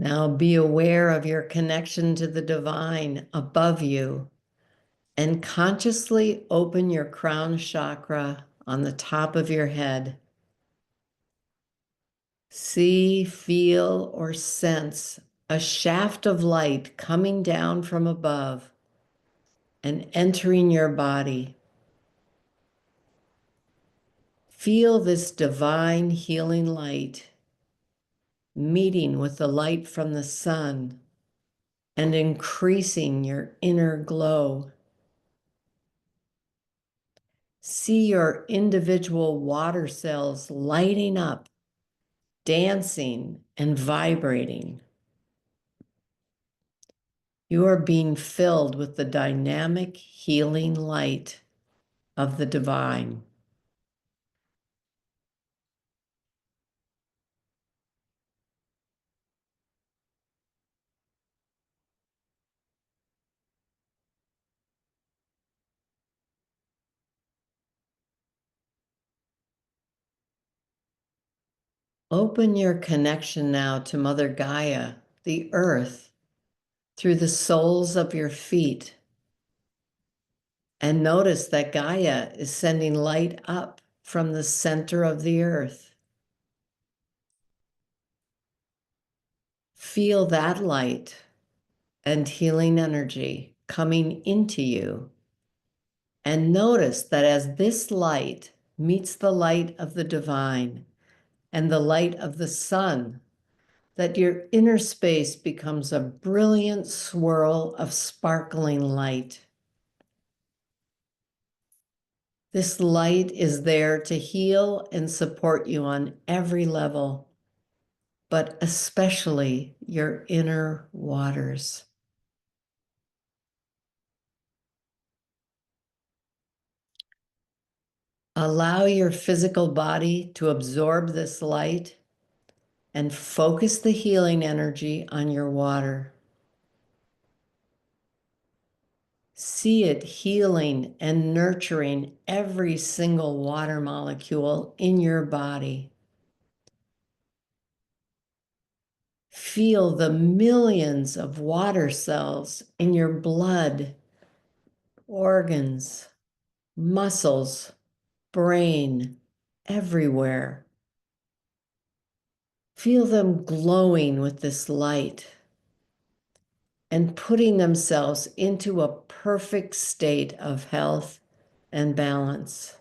Now be aware of your connection to the divine above you and consciously open your crown chakra on the top of your head. See, feel, or sense a shaft of light coming down from above and entering your body. Feel this divine healing light meeting with the light from the sun and increasing your inner glow. See your individual water cells lighting up, dancing, and vibrating. You are being filled with the dynamic healing light of the divine. Open your connection now to Mother Gaia, the earth, through the soles of your feet. And notice that Gaia is sending light up from the center of the earth. Feel that light and healing energy coming into you. And notice that as this light meets the light of the divine and the light of the sun, that your inner space becomes a brilliant swirl of sparkling light. This light is there to heal and support you on every level, but especially your inner waters. Allow your physical body to absorb this light and focus the healing energy on your water. See it healing and nurturing every single water molecule in your body. Feel the millions of water cells in your blood, organs, muscles, brain, everywhere. Feel them glowing with this light and putting themselves into a perfect state of health and balance.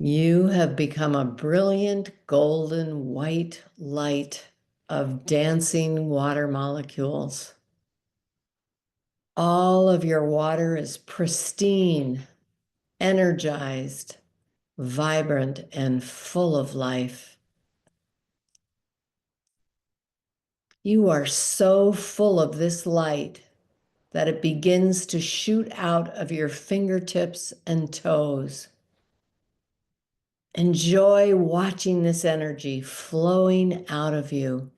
You have become a brilliant golden white light of dancing water molecules. All of your water is pristine, energized, vibrant, and full of life. You are so full of this light that it begins to shoot out of your fingertips and toes. Enjoy watching this energy flowing out of you.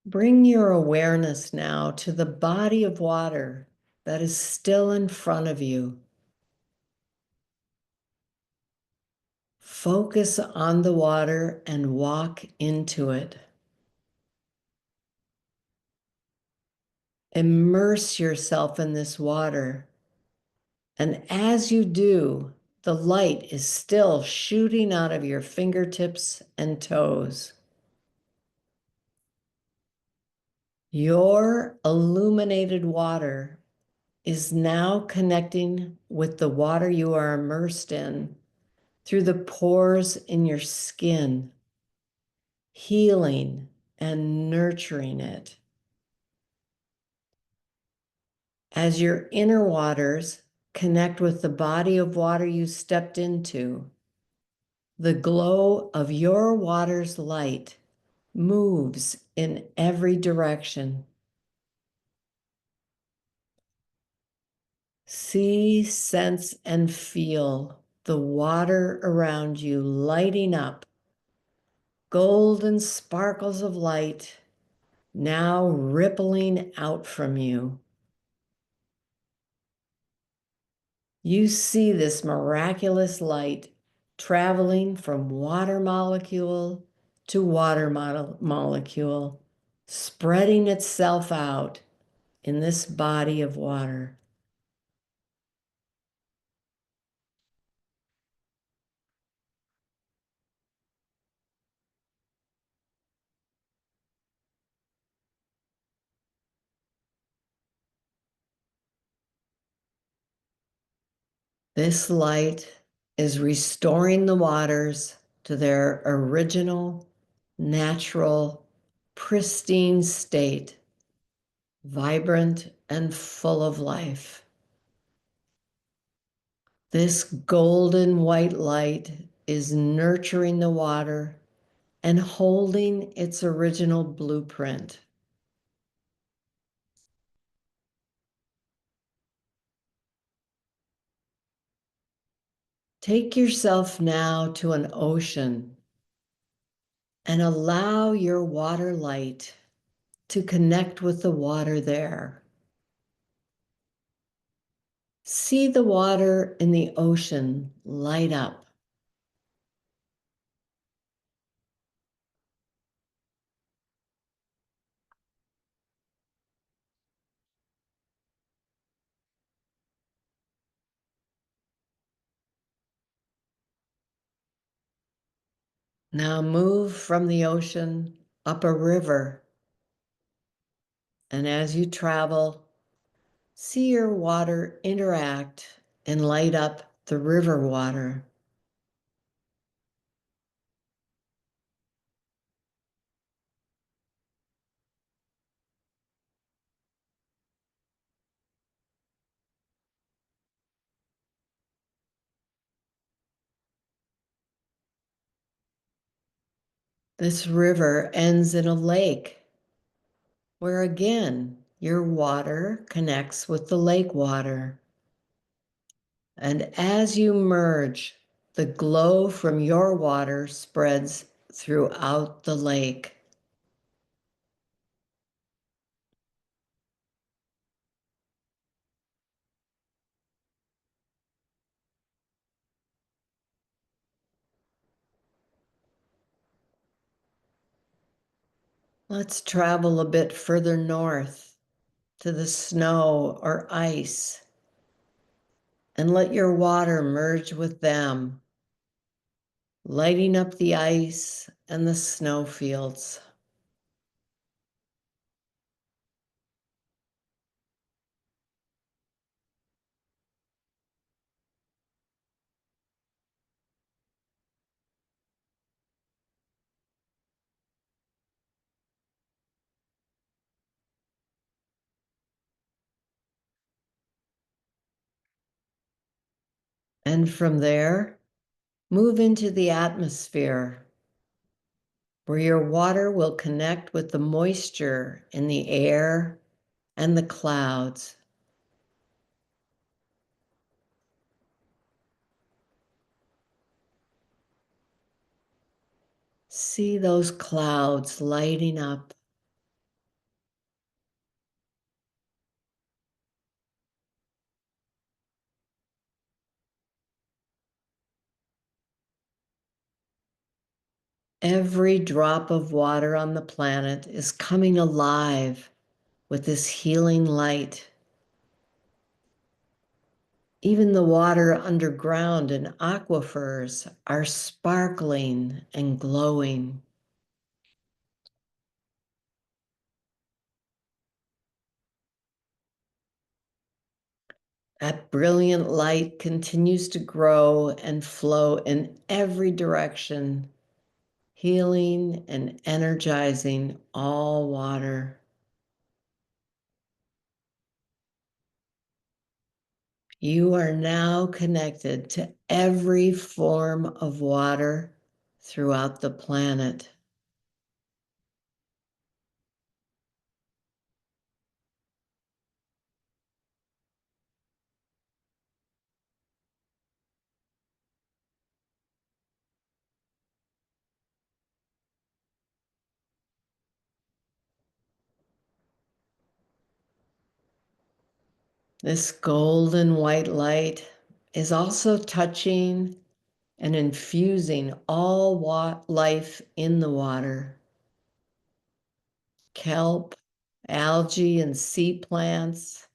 Bring your awareness now to the body of water that is still in front of you. Focus on the water and walk into it. Immerse yourself in this water. And as you do, the light is still shooting out of your fingertips and toes. Your illuminated water is now connecting with the water you are immersed in through the pores in your skin, healing and nurturing it. As your inner waters connect with the body of water you stepped into, the glow of your water's light moves in every direction. See, sense, and feel the water around you lighting up. Golden sparkles of light now rippling out from you. You see this miraculous light traveling from water molecule to water molecule, spreading itself out in this body of water. This light is restoring the waters to their original, natural, pristine state, vibrant and full of life. This golden white light is nurturing the water and holding its original blueprint. Take yourself now to an ocean and allow your water light to connect with the water there. See the water in the ocean light up. Now move from the ocean up a river. And as you travel, see your water interact and light up the river water. This river ends in a lake where again your water connects with the lake water. And as you merge, the glow from your water spreads throughout the lake. Let's travel a bit further north to the snow or ice and let your water merge with them, lighting up the ice and the snow fields. And from there, move into the atmosphere, where your water will connect with the moisture in the air and the clouds. See those clouds lighting up. Every drop of water on the planet is coming alive with this healing light. Even the water underground in aquifers are sparkling and glowing. That brilliant light continues to grow and flow in every direction, healing and energizing all water. You are now connected to every form of water throughout the planet. This golden white light is also touching and infusing all life in the water. Kelp, algae, and sea plants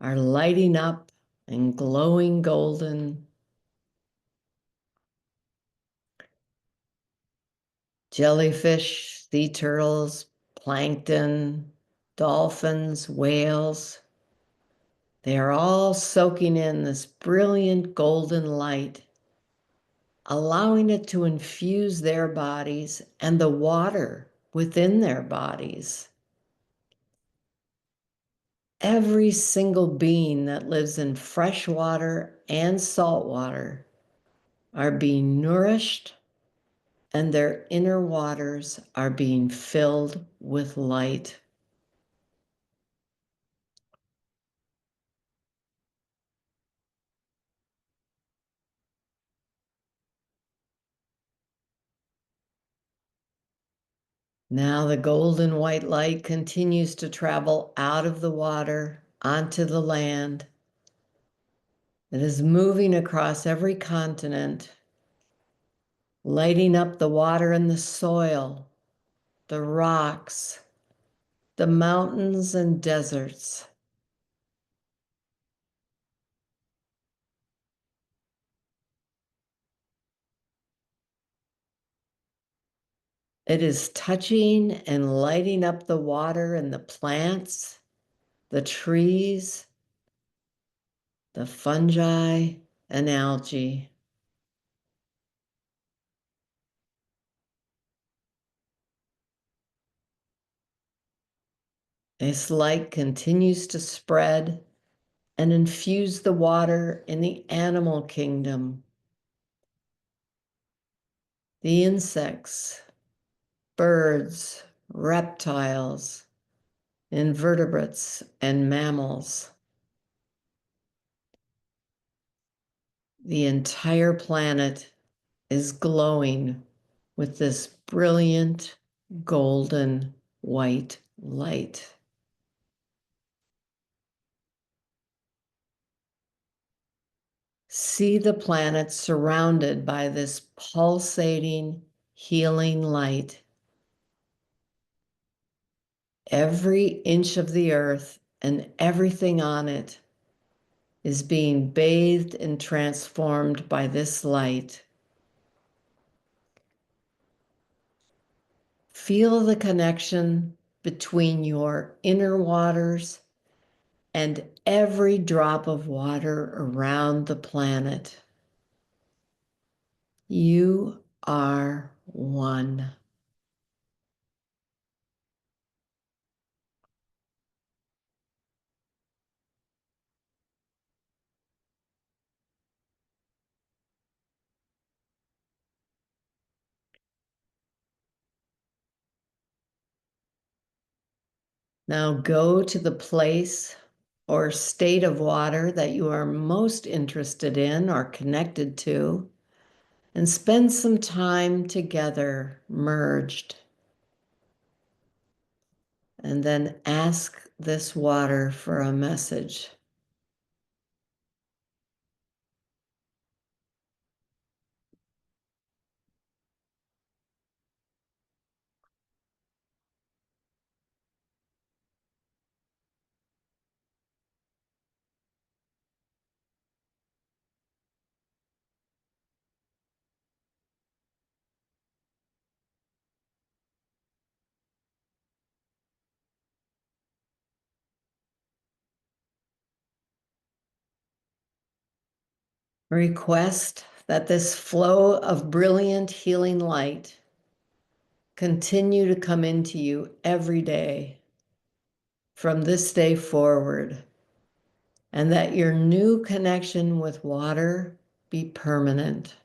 are lighting up and glowing golden. Jellyfish, sea turtles, plankton, dolphins, whales, they are all soaking in this brilliant golden light, allowing it to infuse their bodies and the water within their bodies. Every single being that lives in fresh water and salt water are being nourished, and their inner waters are being filled with light. Now the golden white light continues to travel out of the water onto the land. It is moving across every continent, lighting up the water and the soil, the rocks, the mountains and deserts. It is touching and lighting up the water and the plants, the trees, the fungi and algae. This light continues to spread and infuse the water in the animal kingdom, the insects, birds, reptiles, invertebrates, and mammals. The entire planet is glowing with this brilliant golden white light. See the planet surrounded by this pulsating, healing light. Every inch of the earth and everything on it is being bathed and transformed by this light. Feel the connection between your inner waters and every drop of water around the planet. You are one. Now go to the place or state of water that you are most interested in or connected to, and spend some time together, merged. And then ask this water for a message. Request that this flow of brilliant healing light continue to come into you every day from this day forward, and that your new connection with water be permanent.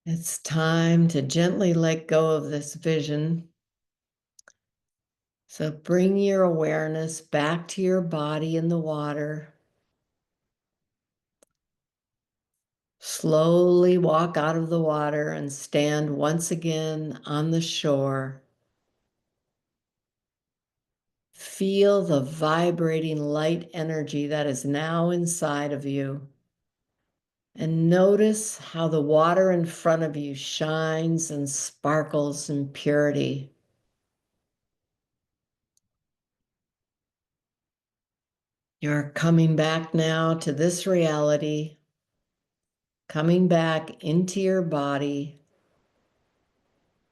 It's time to gently let go of this vision. So bring your awareness back to your body in the water. Slowly walk out of the water and stand once again on the shore. Feel the vibrating light energy that is now inside of you. And notice how the water in front of you shines and sparkles in purity. You're coming back now to this reality, coming back into your body,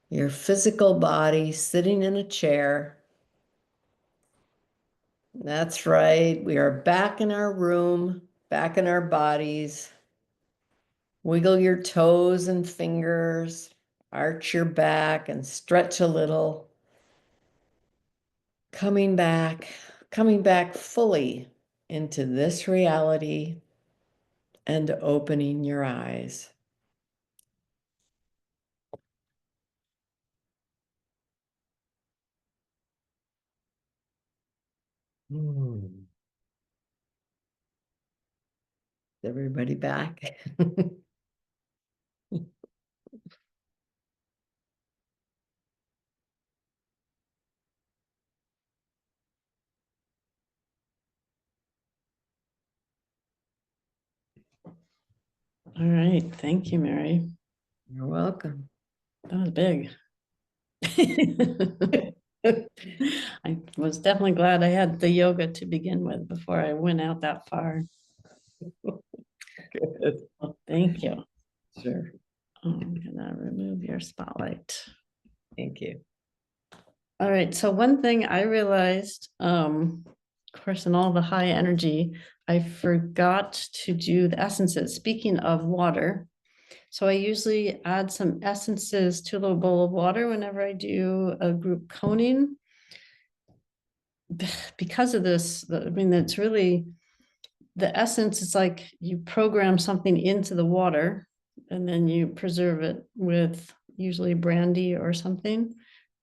your physical body sitting in a chair. That's right. We are back in our room, back in our bodies. Wiggle your toes and fingers, arch your back and stretch a little. Coming back fully into this reality and opening your eyes. Is everybody back? All right. Thank you, Mary. You're welcome. That was big. I was definitely glad I had the yoga to begin with before I went out that far. Good. Well, thank you. Sure. I'm gonna remove your spotlight. Thank you. All right, so one thing I realized, of course, in all the high energy, I forgot to do the essences. Speaking of water, so I usually add some essences to a little bowl of water whenever I do a group coning. Because of this, I mean, it's really, the essence is like you program something into the water and then you preserve it with usually brandy or something.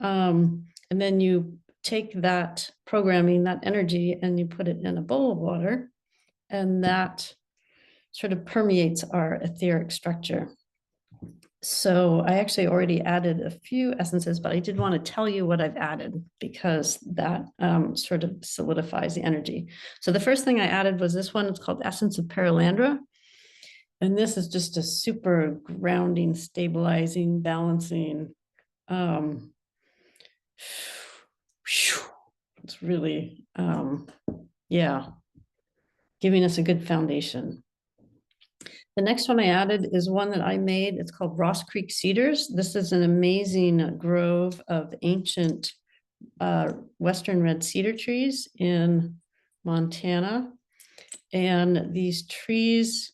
And then you take that programming, that energy, and you put it in a bowl of water, and that sort of permeates our etheric structure. So I actually already added a few essences, but I did want to tell you what I've added because that sort of solidifies the energy. So the first thing I added was this one. It's called Essence of Paralandra. And this is just a super grounding, stabilizing, balancing. It's really, yeah, giving us a good foundation. The next one I added is one that I made. It's called Ross Creek Cedars. This is an amazing grove of ancient Western red cedar trees in Montana. And these trees,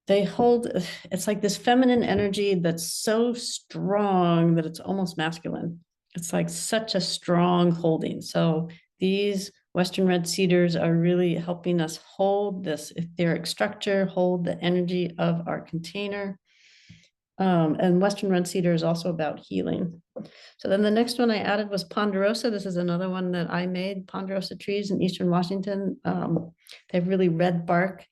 they hold, it's like this feminine energy that's so strong that it's almost masculine. It's like such a strong holding. So these Western red cedars are really helping us hold this etheric structure, hold the energy of our container. And Western red cedar is also about healing. So then the next one I added was Ponderosa. This is another one that I made, Ponderosa trees in Eastern Washington. They have really red bark.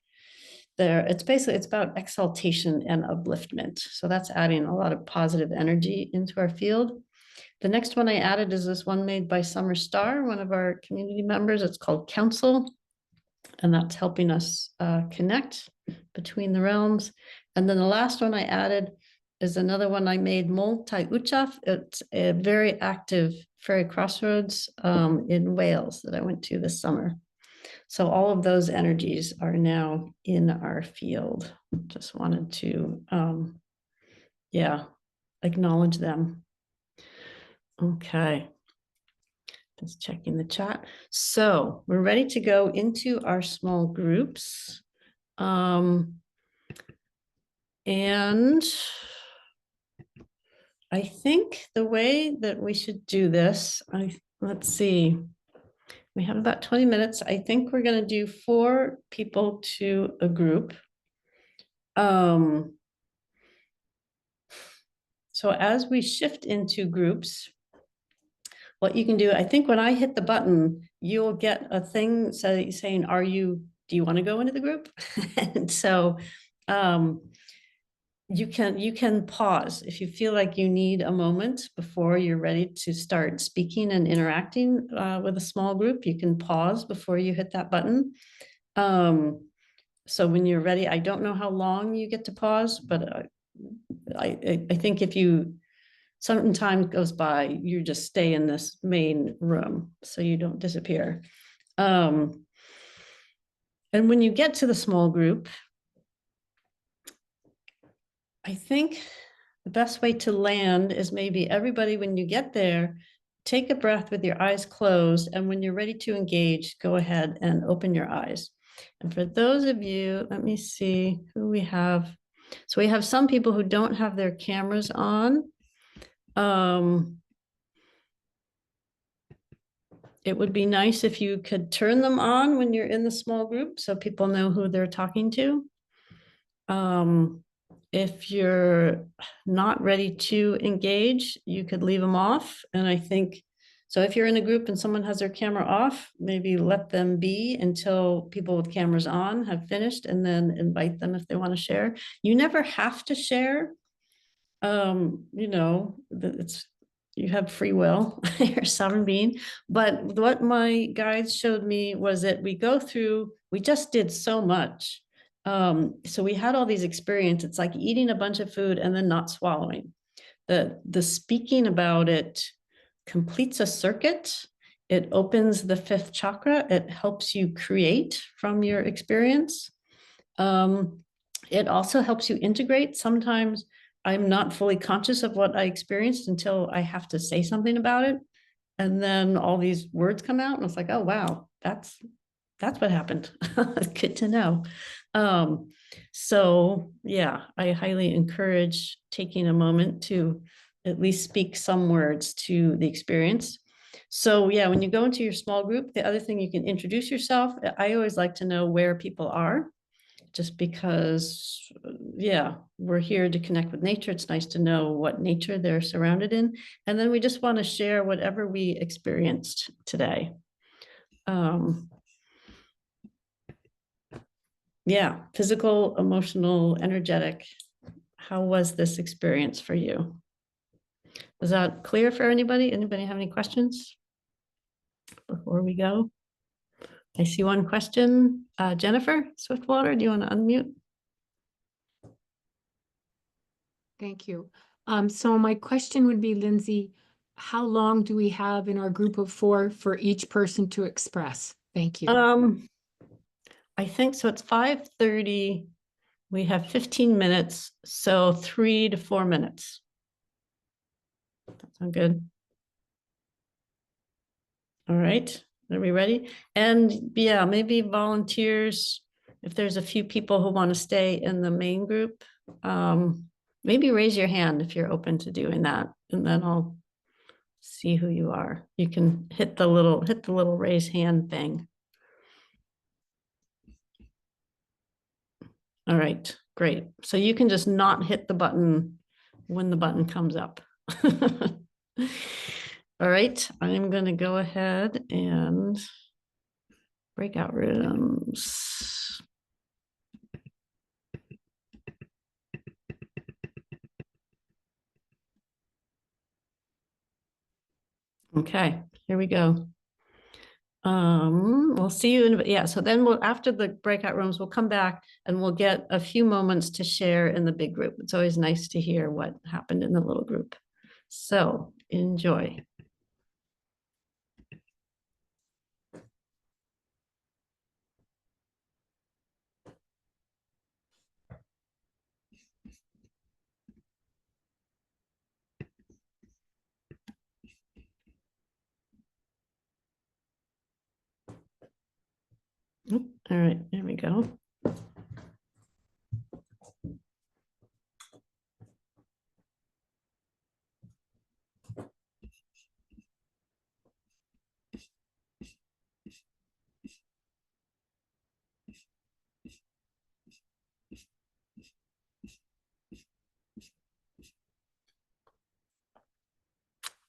It's about exaltation and upliftment. So that's adding a lot of positive energy into our field. The next one I added is this one made by Summer Star, one of our community members. It's called Council, and that's helping us connect between the realms. And then the last one I added is another one I made, Multi Uchaf. It's a very active ferry crossroads in Wales that I went to this summer. So all of those energies are now in our field. Just wanted to, acknowledge them. Okay. Just checking the chat. So we're ready to go into our small groups. And I think the way that we should do this, let's see. We have about 20 minutes. I think we're going to do 4 people to a group. So as we shift into groups, what you can do, I think when I hit the button, you'll get a thing saying, do you want to go into the group? And so You can pause if you feel like you need a moment before you're ready to start speaking and interacting with a small group. You can pause before you hit that button. So when you're ready, I don't know how long you get to pause, but I think if you certain time goes by, you just stay in this main room so you don't disappear. And when you get to the small group, I think the best way to land is maybe everybody, when you get there, take a breath with your eyes closed. And when you're ready to engage, go ahead and open your eyes. And for those of you, let me see who we have. So we have some people who don't have their cameras on. It would be nice if you could turn them on when you're in the small group so people know who they're talking to. If you're not ready to engage, you could leave them off. And I think, so if you're in a group and someone has their camera off, maybe let them be until people with cameras on have finished, and then invite them if they want to share. You never have to share. You know, you have free will, you're a sovereign being. But what my guides showed me was that we just did so much. So we had all these experiences. It's like eating a bunch of food and then not swallowing. The speaking about it completes a circuit. It opens the fifth chakra. It helps you create from your experience. It also helps you integrate. Sometimes I'm not fully conscious of what I experienced until I have to say something about it. And then all these words come out and it's like, oh, wow, that's what happened. Good to know. So yeah, I highly encourage taking a moment to at least speak some words to the experience. So yeah, when you go into your small group, the other thing, you can introduce yourself. I always like to know where people are, just because, yeah, we're here to connect with nature. It's nice to know what nature they're surrounded in. And then we just want to share whatever we experienced today. Yeah, physical, emotional, energetic. How was this experience for you? Was that clear for anybody? Anybody have any questions before we go? I see one question. Jennifer Swiftwater, do you want to unmute? Thank you. So my question would be, Lindsey, how long do we have in our group of 4 for each person to express? Thank you. I think so. It's 5:30. We have 15 minutes, so 3 to 4 minutes. That sound good? All right, are we ready? And yeah, maybe volunteers, if there's a few people who want to stay in the main group, maybe raise your hand if you're open to doing that, and then I'll see who you are. You can hit the little raise hand thing. All right, great. So you can just not hit the button when the button comes up. All right, I'm going to go ahead and breakout rooms. Okay, here we go. We'll see you in, yeah, so then after the breakout rooms, we'll come back and we'll get a few moments to share in the big group. It's always nice to hear what happened in the little group. So enjoy. All right, there we go.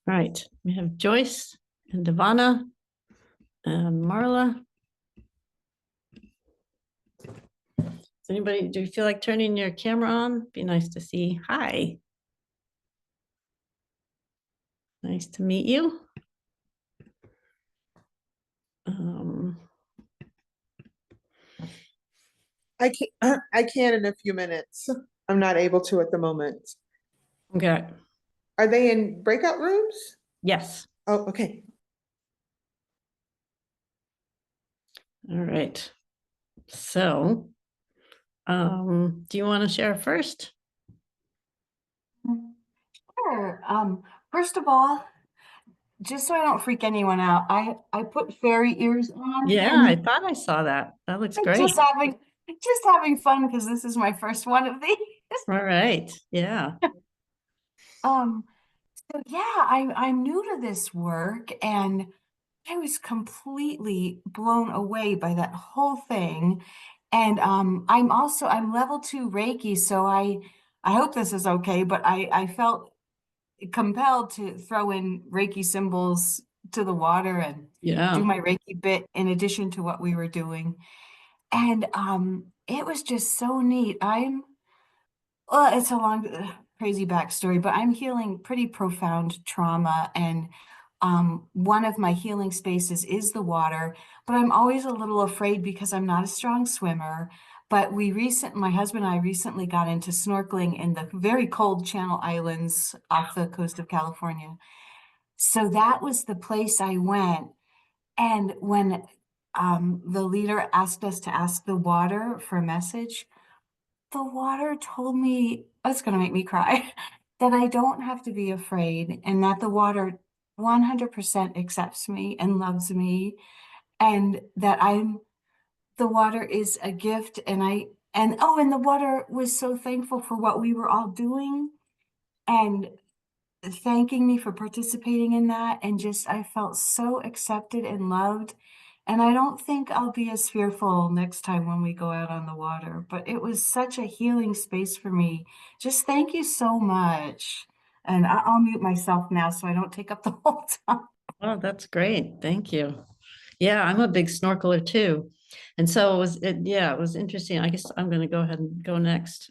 All right, we have Joyce and Devana and Marla. Anybody, do you feel like turning your camera on? Be nice to see. Hi. Nice to meet you. Um, I can in a few minutes. I'm not able to at the moment. okay. Are they in breakout rooms? Yes. Oh, okay. All right. So, do you want to share first? Sure. First of all, just so I don't freak anyone out, I put fairy ears on. Yeah, I and thought I saw that. That looks I'm great. just having fun because this is my first one of these. All right. Yeah. Um, so yeah, I'm new to this work and I was completely blown away by that whole thing. And I'm level 2 Reiki, so I hope this is okay, but I felt compelled to throw in Reiki symbols to the water and do Yeah. my Reiki bit in addition to what we were doing. And it was just so neat. Well, it's a long, crazy backstory, but I'm healing pretty profound trauma. And one of my healing spaces is the water, but I'm always a little afraid because I'm not a strong swimmer. But my husband and I recently got into snorkeling in the very cold Channel Islands off the coast of California. So that was the place I went. And when the leader asked us to ask the water for a message, the water told me, oh, it's going to make me cry, that I don't have to be afraid and that the water 100% accepts me and loves me and that the water is a gift and the water was so thankful for what we were all doing and thanking me for participating in that and just I felt so accepted and loved. And I don't think I'll be as fearful next time when we go out on the water, but it was such a healing space for me. Just thank you so much. And I'll mute myself now so I don't take up the whole time. Oh, that's great. Thank you. Yeah, I'm a big snorkeler too. And so it was interesting. I guess I'm going to go ahead and go next.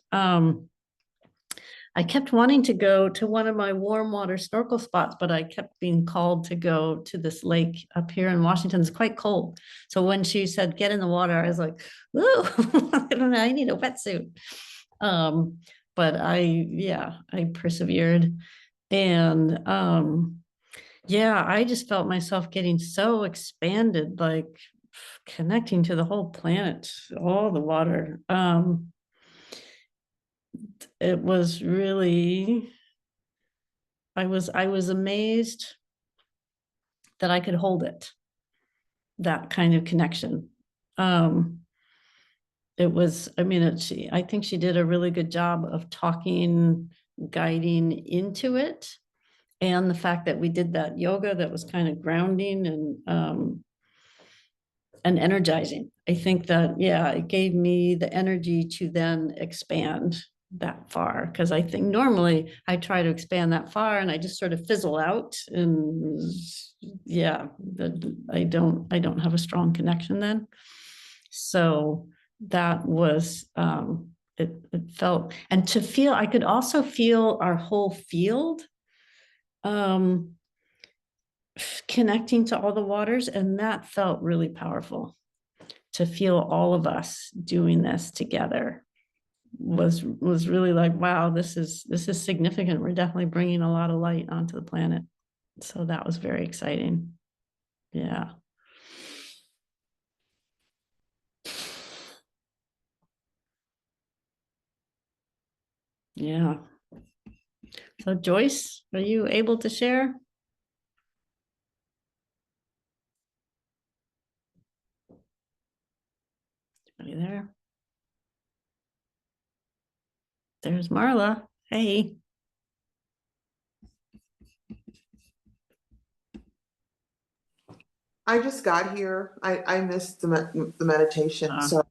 I kept wanting to go to one of my warm water snorkel spots, but I kept being called to go to this lake up here in Washington. It's quite cold. So when she said, get in the water, I was like, ooh, I don't know, I need a wetsuit. But I persevered. And I just felt myself getting so expanded, like connecting to the whole planet, all the water. It was really, I was amazed that I could hold it, that kind of connection. It was, I mean, I think she did a really good job of talking, guiding into it. And the fact that we did that yoga that was kind of grounding and energizing. I think that, it gave me the energy to then expand that far. Because I think normally I try to expand that far and I just sort of fizzle out. And I don't have a strong connection then. So that was, it felt, and to feel, I could also feel our whole field connecting to all the waters, and that felt really powerful. To feel all of us doing this together was really like, wow, this is significant. We're definitely bringing a lot of light onto the planet. So that was very exciting. Yeah. Yeah. So Joyce, are you able to share? Are you there? There's Marla. Hey. I just got here. I missed the meditation, so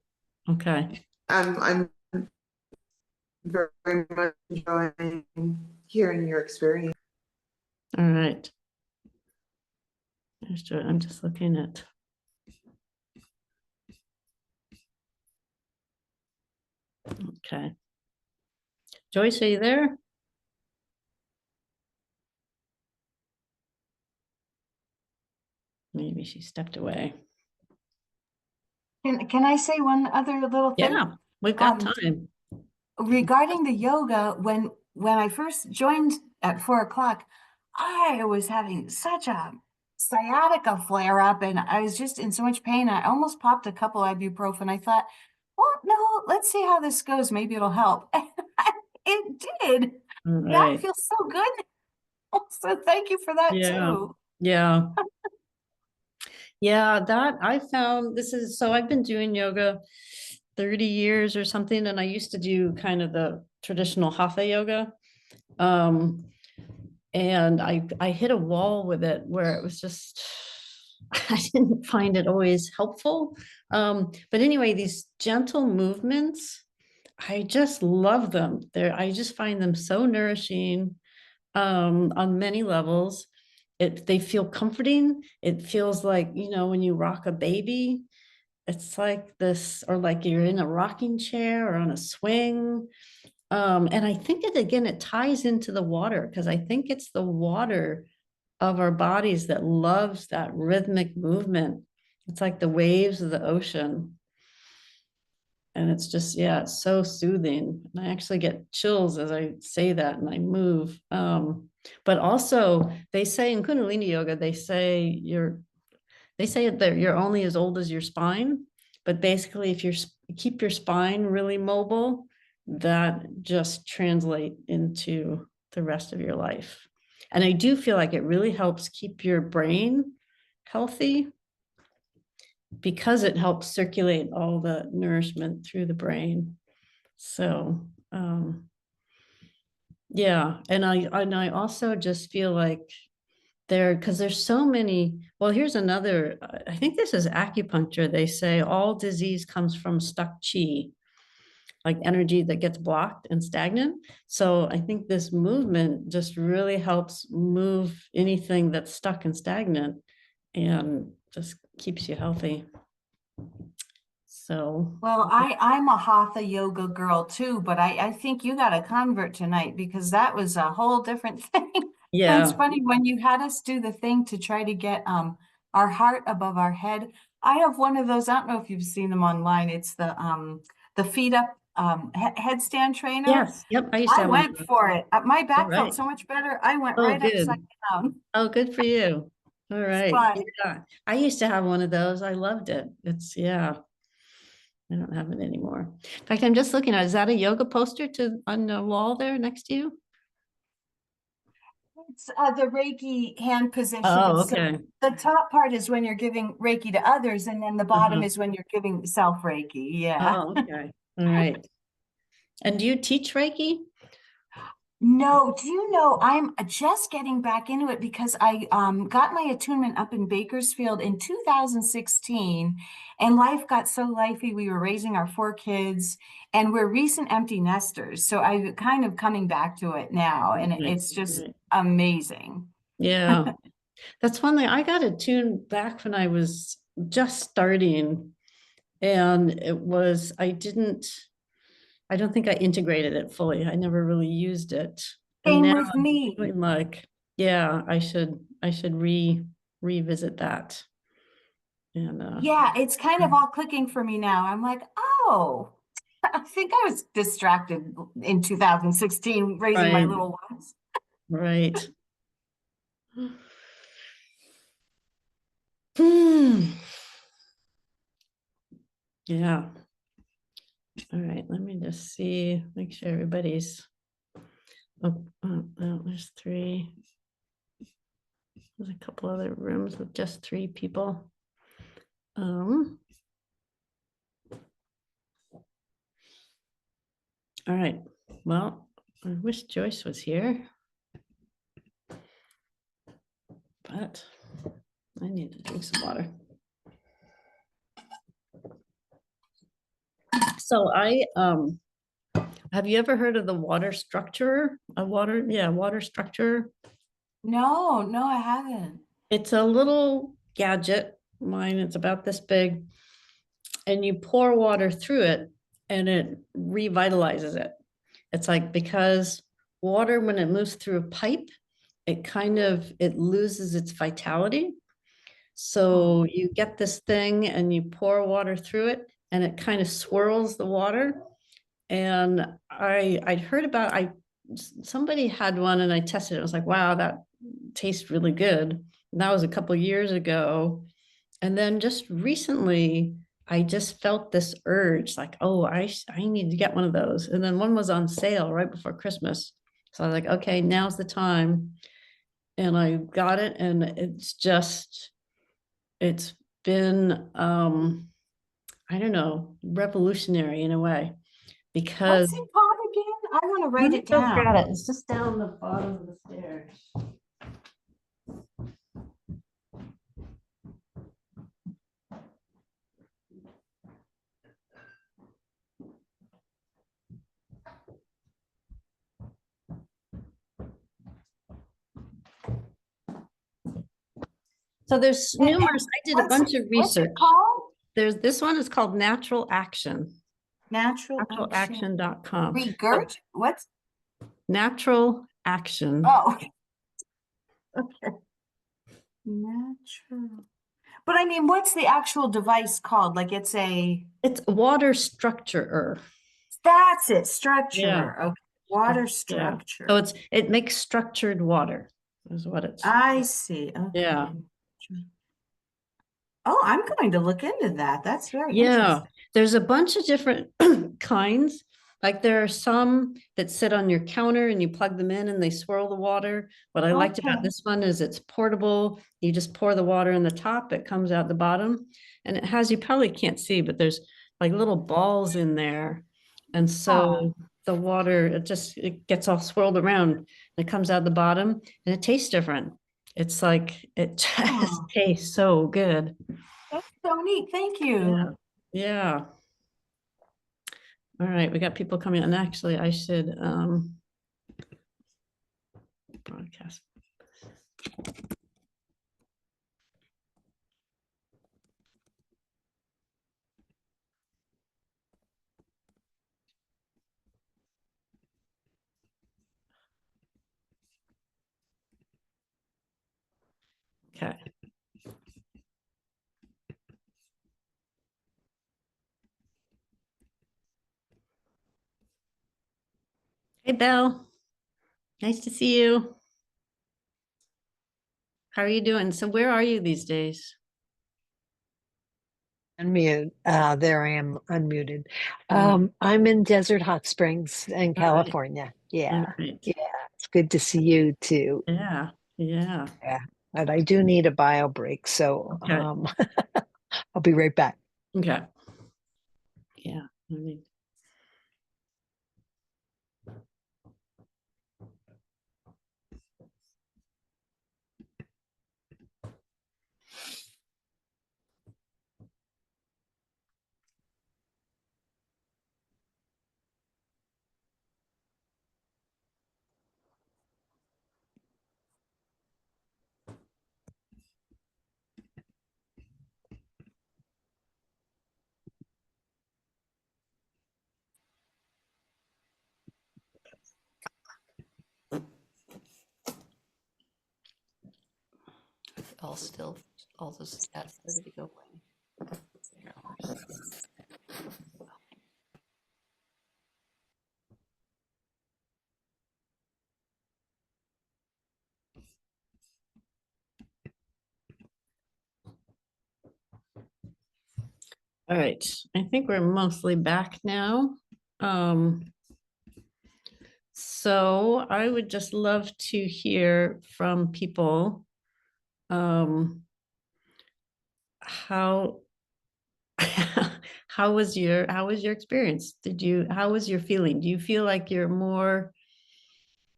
Okay. I'm very much enjoying hearing your experience. All right. I'm just looking at. Okay. Joyce, are you there? Maybe she stepped away. Can I say one other little thing? Yeah, we've got Um, time. Regarding the yoga, when I first joined at 4 o'clock, I was having such a sciatica flare up and I was just in so much pain. I almost popped a couple ibuprofen. I thought, well, no, let's see how this goes. Maybe it'll help. It did. All That right. feels so good. So thank you for that Yeah. too. Yeah. Yeah, that I found this is so I've been doing yoga 30 years or something, and I used to do kind of the traditional hatha yoga. Um, and I hit a wall with it where it was just I didn't find it always helpful. But anyway, these gentle movements, I just love them. I just find them so nourishing on many levels. They feel comforting. It feels like, when you rock a baby, it's like this, or like you're in a rocking chair or on a swing. And I think it ties into the water because I think it's the water of our bodies that loves that rhythmic movement. It's like the waves of the ocean. And it's just, yeah, it's so soothing. And I actually get chills as I say that and I move. But also they say in Kundalini yoga, they say that you're only as old as your spine. But basically, if you keep your spine really mobile, that just translate into the rest of your life. And I do feel like it really helps keep your brain healthy because it helps circulate all the nourishment through the brain. So, yeah. And I also just feel like because there's so many, well, here's another, I think this is acupuncture. They say all disease comes from stuck chi, like energy that gets blocked and stagnant. So I think this movement just really helps move anything that's stuck and stagnant and just keeps you healthy. So, Well, I'm a hatha yoga girl too, but I think you got a convert tonight because that was a whole different thing. And it's yeah. funny when you had us do the thing to try to get our heart above our head. I have one of those. I don't know if you've seen them online. It's the feet up headstand trainer. Yes. Yep. I used to I have one of went those. for it. My All back felt right. so much better. I went Oh, right upside good. down. Oh, good for you. All right. But Yeah. I used to have one of those. I loved it. Yeah. I don't have it anymore. In fact, I'm just looking at, is that a yoga poster on the wall there next to you? it's the Reiki hand position. Oh, So okay. the top part is when you're giving Reiki to others, and then the bottom Uh-huh. is when you're giving self Reiki. Yeah. Oh, okay. All right. And do you teach Reiki? No, do you know I'm just getting back into it because I got my attunement up in Bakersfield in 2016 and life got so lifey. We were raising our 4 kids and we're recent empty nesters. So I'm kind of coming back to it now and Right, it's just right. amazing. Yeah. That's one thing. I got attuned back when I was just starting, and I don't think I integrated it fully. I never really used it. And Same now with I'm me. feeling like, yeah, I should revisit that. And Yeah, it's kind of all clicking for me now. I'm like, oh, I think I was distracted in 2016 raising my right, little ones. right. Hmm. Yeah. All right, let me just see, make sure everybody's, there's 3. There's a couple other rooms with just 3 people. All right, well, I wish Joyce was here. But I need to drink some water. So have you ever heard of the water structure? Water structure. No, I haven't. It's a little gadget. Mine, it's about this big. And you pour water through it and it revitalizes it. It's like, because water, when it moves through a pipe, it loses its vitality. So you get this thing and you pour water through it and it kind of swirls the water. And I'd heard about, somebody had one and I tested it. I was like, wow, that tastes really good. And that was a couple years ago. And then just recently, I just felt this urge like, oh, I need to get one of those. And then one was on sale right before Christmas. So I was like, okay, now's the time. And I got it, and it's been, I don't know, revolutionary in a way, because. What's it called again? I want to write it Go grab down. it. It's just down the bottom of the stairs. So there's numerous, I did a bunch of What's research. it called? This one is called Natural Action. Natural Action. Naturalaction.com. Regurg? What's? Natural Action. Oh. Okay. Natural. But I mean, what's the actual device called? Like it's It's water structurer. that's it, structure. Yeah. Okay. Water Yeah. structure. So it makes structured water is what it's. I see. Okay. Yeah. Oh, I'm going to look into that. That's very Yeah, interesting. there's a bunch of different kinds. Like there are some that sit on your counter and you plug them in and they swirl the water. What I liked about Okay. this one is it's portable. You just pour the water in the top, it comes out the bottom. And it has, you probably can't see, but there's like little balls in there. And so the water, it gets all swirled around and it comes out the bottom and it tastes different. It's like, it just tastes so good. That's so neat. Thank you. Yeah. All right, we got people coming, and actually I should broadcast. Okay. Hey, Belle. Nice to see you. How are you doing? So where are you these days? Unmute. There I am unmuted. All I'm in Desert Hot Springs in right. California. Yeah. right. Yeah. It's good to see you too. Yeah. Yeah. But I do need a bio break, so Okay. I'll be right back. Okay. Yeah. I mean, all this stats ready to go. All right, I think we're mostly back now. So I would just love to hear from people how how was your experience? How was your feeling? Do you feel like you're more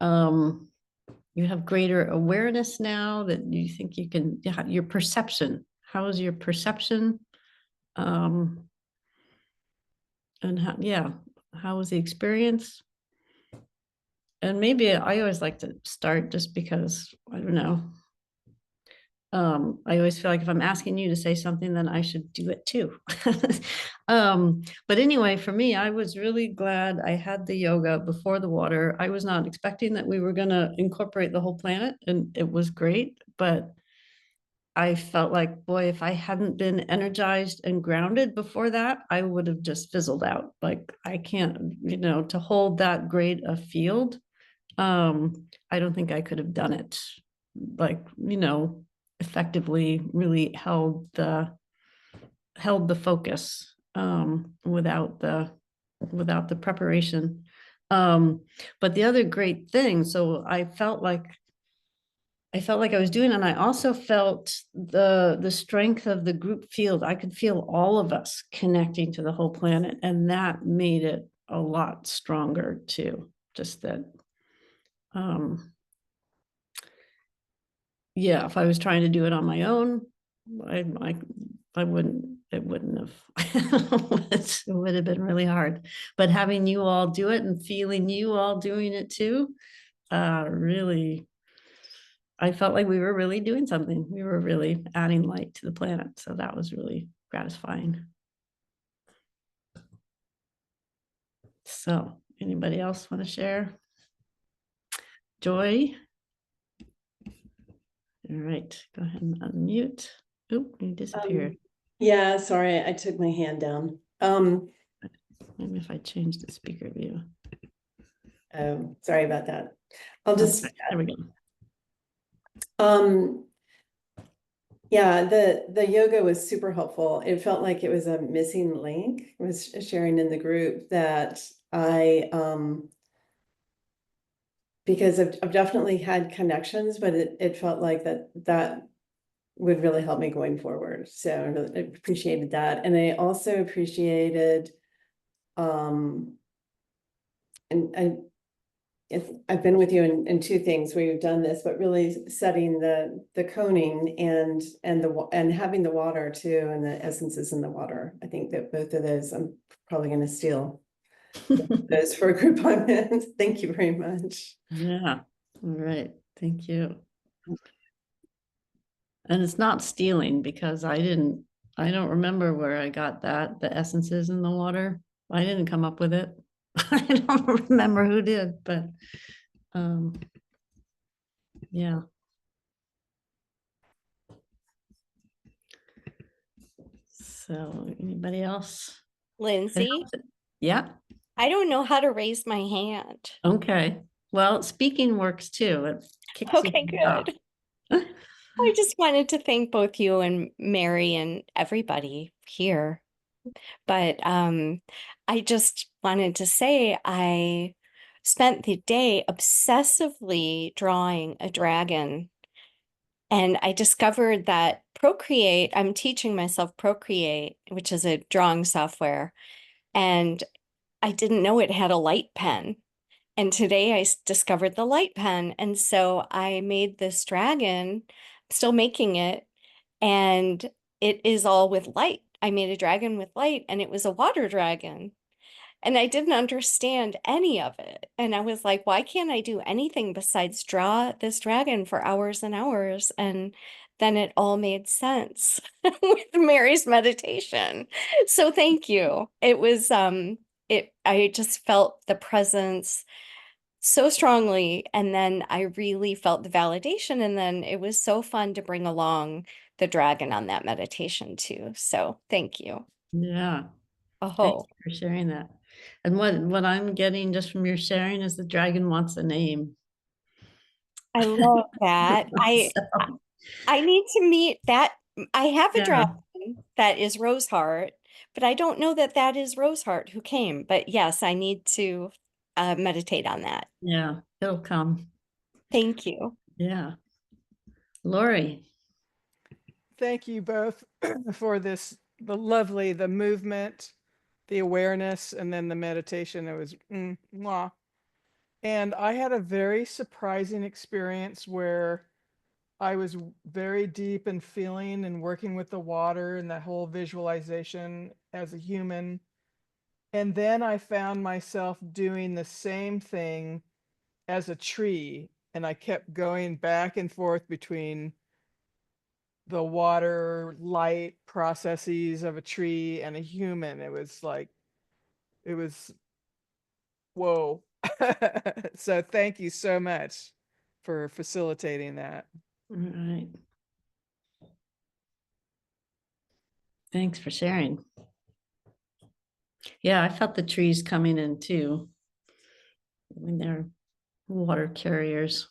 you have greater awareness now that you think you can, your perception? How is your perception? And how was the experience? And maybe I always like to start just because, I don't know, I always feel like if I'm asking you to say something, then I should do it too. But anyway, for me, I was really glad I had the yoga before the water. I was not expecting that we were going to incorporate the whole planet, and it was great. But I felt like, boy, if I hadn't been energized and grounded before that, I would have just fizzled out. Like I can't, to hold that great a field. I don't think I could have done it like, effectively really held the focus without the preparation. But the other great thing, so I felt like I was doing, and I also felt the strength of the group field. I could feel all of us connecting to the whole planet, and that made it a lot stronger too. Just that, yeah, if I was trying to do it on my own, I wouldn't, it wouldn't have, it would have been really hard. But having you all do it and feeling you all doing it too, really, I felt like we were really doing something. We were really adding light to the planet. So that was really gratifying. So anybody else want to share? Joy? All right, go ahead and unmute. Oop, you disappeared. Yeah, sorry, I took my hand down. Maybe if I change the speaker view. Oh, sorry about that. I'll just, Okay, there we go. Yeah, the yoga was super helpful. It felt like it was a missing link. I was sharing in the group that because I've definitely had connections, but it felt like that would really help me going forward. So I really appreciated that. And I also appreciated, and I've been with you in two things where you've done this, but really setting the coning and having the water too, and the essences in the water. I think that both of those, I'm probably going to steal those for a group I'm in. Thank you very much. Yeah, all right, thank you. And it's not stealing because I don't remember where I got that, the essences in the water. I didn't come up with it. I don't remember who did, but yeah. So anybody else? Lindsay, Yeah, I don't know how to raise my hand. okay. Well, speaking works too. It kicks you Okay, off. good. I just wanted to thank both you and Mary and everybody here. But I just wanted to say I spent the day obsessively drawing a dragon. And I discovered that Procreate, I'm teaching myself Procreate, which is a drawing software. And I didn't know it had a light pen. And today I discovered the light pen. And so I made this dragon, still making it, and it is all with light. I made a dragon with light, and it was a water dragon. And I didn't understand any of it. And I was like, why can't I do anything besides draw this dragon for hours and hours? And then it all made sense with Mary's meditation. So thank you. It was I just felt the presence so strongly, and then I really felt the validation, and then it was so fun to bring along the dragon on that meditation too. So thank you. Yeah, Oh, thanks for sharing that. And what I'm getting just from your sharing is the dragon wants a name. I love that. So, I need to meet that. I have a yeah, dragon that is Roseheart, but I don't know that that is Roseheart who came. But yes, I need to meditate on that. yeah, it'll come. Thank you. Yeah. Lori. Thank you both for this, the movement, the awareness, and then the meditation. It was mwah. And I had a very surprising experience where I was very deep in feeling and working with the water and that whole visualization as a human. And then I found myself doing the same thing as a tree. And I kept going back and forth between the water, light processes of a tree and a human. It was like, it was, whoa. So thank you so much for facilitating that. All right. Thanks for sharing. Yeah, I felt the trees coming in too. When they're water carriers.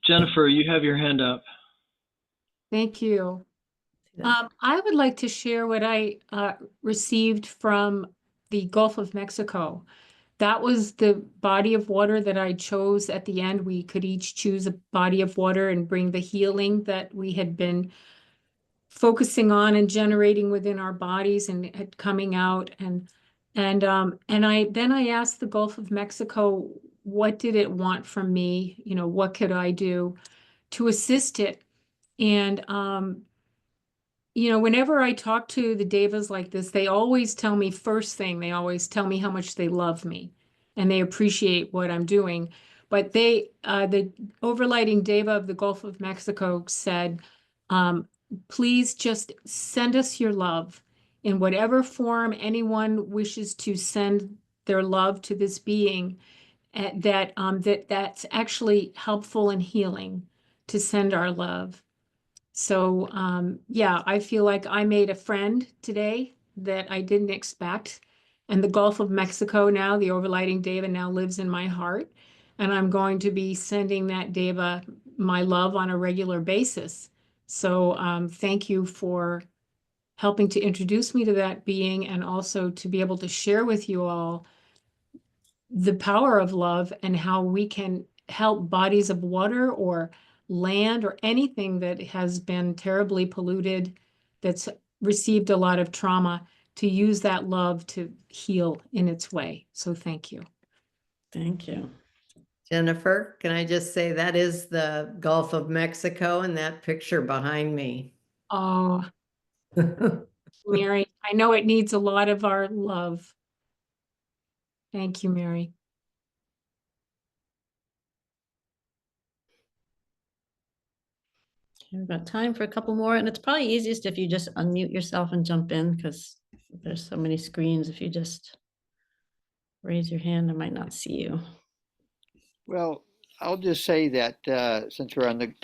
Jennifer, you have your hand up. Thank you. See that? I would like to share what I received from the Gulf of Mexico. That was the body of water that I chose at the end. We could each choose a body of water and bring the healing that we had been focusing on and generating within our bodies and it coming out. And I asked the Gulf of Mexico, what did it want from me? You know, what could I do to assist it? And you know, whenever I talk to the Devas like this, they always tell me first thing, they always tell me how much they love me and they appreciate what I'm doing. But the overlighting Deva of the Gulf of Mexico said, please just send us your love in whatever form anyone wishes to send their love to this being, that's actually helpful and healing to send our love. So yeah, I feel like I made a friend today that I didn't expect. And the Gulf of Mexico now, the overlighting Deva now lives in my heart. And I'm going to be sending that Deva my love on a regular basis. So thank you for helping to introduce me to that being and also to be able to share with you all the power of love and how we can help bodies of water or land or anything that has been terribly polluted, that's received a lot of trauma, to use that love to heal in its way. So thank you. Thank you. Jennifer, can I just say that is the Gulf of Mexico and that picture behind me. Oh, Mary, I know it needs a lot of our love. Thank you, Mary. We've got time for a couple more, and it's probably easiest if you just unmute yourself and jump in because there's so many screens. If you just raise your hand, I might not see you. Well, I'll just say that since we're on the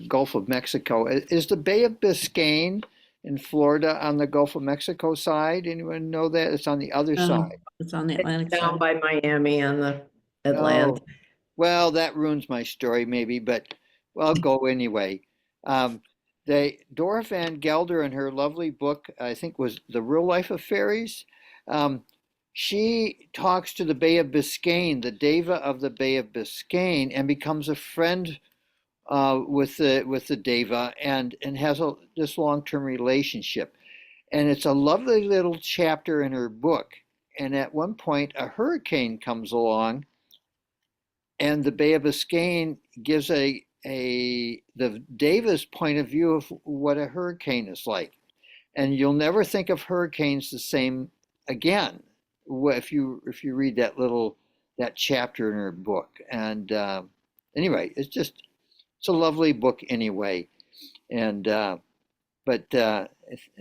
Gulf of Mexico, is the Bay of Biscayne in Florida on the Gulf of Mexico side? Anyone know that? It's on the other side. It's on the Atlantic Down side. by Miami on the Atlantic. Oh, well, that ruins my story maybe, but well, I'll go anyway. Dora Van Gelder in her lovely book, I think was The Real Life of Fairies, she talks to the Bay of Biscayne, the Deva of the Bay of Biscayne, and becomes a friend with the Deva and has this long-term relationship. And it's a lovely little chapter in her book. And at one point, a hurricane comes along, and the Bay of Biscayne gives the Deva's point of view of what a hurricane is like. And you'll never think of hurricanes the same again if you read that chapter in her book. And anyway, it's a lovely book anyway. And but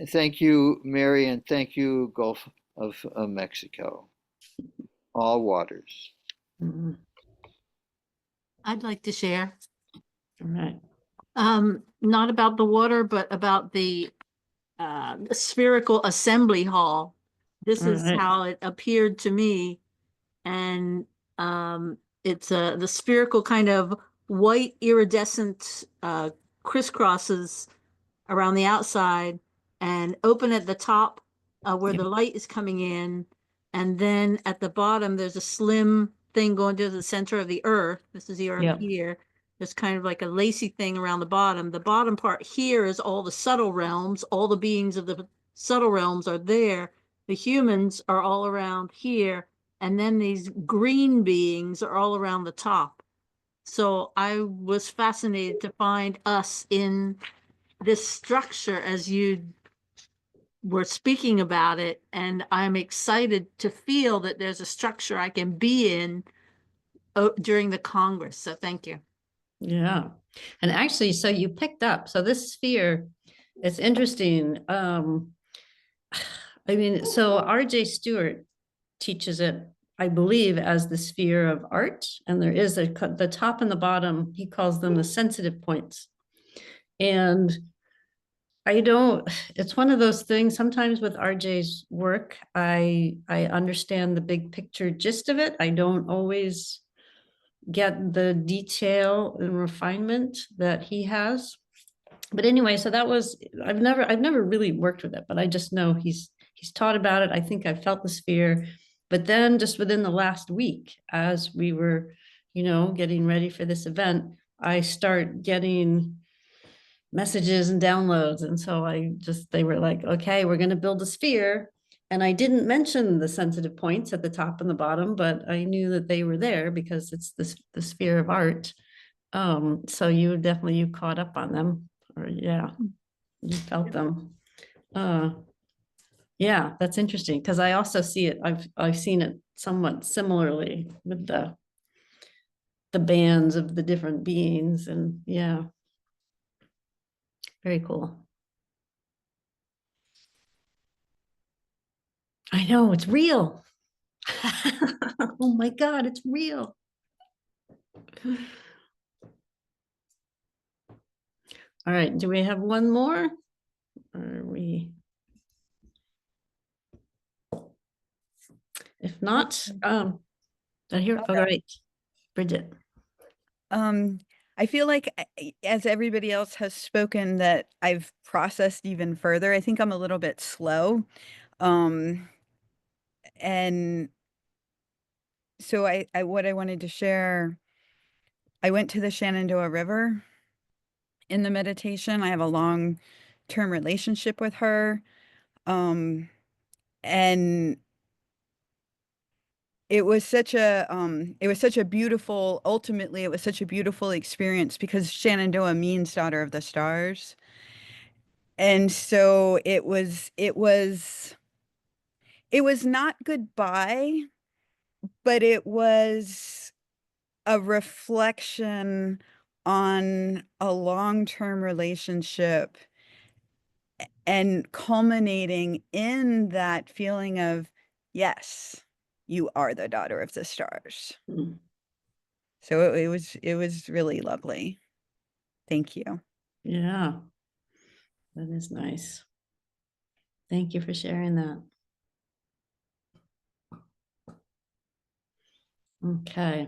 thank you, Mary, and thank you, Gulf of Mexico, all waters. Mhm. I'd like to share. All right. Not about the water, but about the spherical assembly hall. This All is right. how it appeared to me. And it's the spherical kind of white iridescent crisscrosses around the outside and open at the top where Yep. the light is coming in. And then at the bottom, there's a slim thing going to the center of the earth. This is the earth Yep. here. There's kind of like a lacy thing around the bottom. The bottom part here is all the subtle realms. All the beings of the subtle realms are there. The humans are all around here. And then these green beings are all around the top. So I was fascinated to find us in this structure as you were speaking about it, and I'm excited to feel that there's a structure I can be in during the Congress. So thank you. Yeah. And actually, so you picked up, so this sphere, it's interesting. I mean, so RJ Stewart teaches it, I believe, as the sphere of art. And there is the top and the bottom, he calls them the sensitive points. And it's one of those things, sometimes with RJ's work, I understand the big picture gist of it. I don't always get the detail and refinement that he has. But anyway, so that was, I've never really worked with it, but I just know he's taught about it. I think I felt the sphere. But then just within the last week, as we were, getting ready for this event, I start getting messages and downloads. And so they were like, okay, we're going to build a sphere. And I didn't mention the sensitive points at the top and the bottom, but I knew that they were there because it's the sphere of art. So you caught up on them, or yeah, you felt them. Yeah, that's interesting because I also see it. I've seen it somewhat similarly with the bands of the different beings, and yeah, very cool. I know, it's real. Oh my God, it's real. All right, do we have one more? Or are we? If not, all right, Bridget. I feel like as everybody else has spoken that I've processed even further. I think I'm a little bit slow. And so what I wanted to share, I went to the Shenandoah River in the meditation. I have a long-term relationship with her. And it was such a beautiful, ultimately, it was such a beautiful experience because Shenandoah means daughter of the stars. And so it was not goodbye, but it was a reflection on a long-term relationship and culminating in that feeling of, yes, you are the daughter of the stars. Mm. So it was really lovely. Thank you. Yeah, that is nice. Thank you for sharing that. Okay.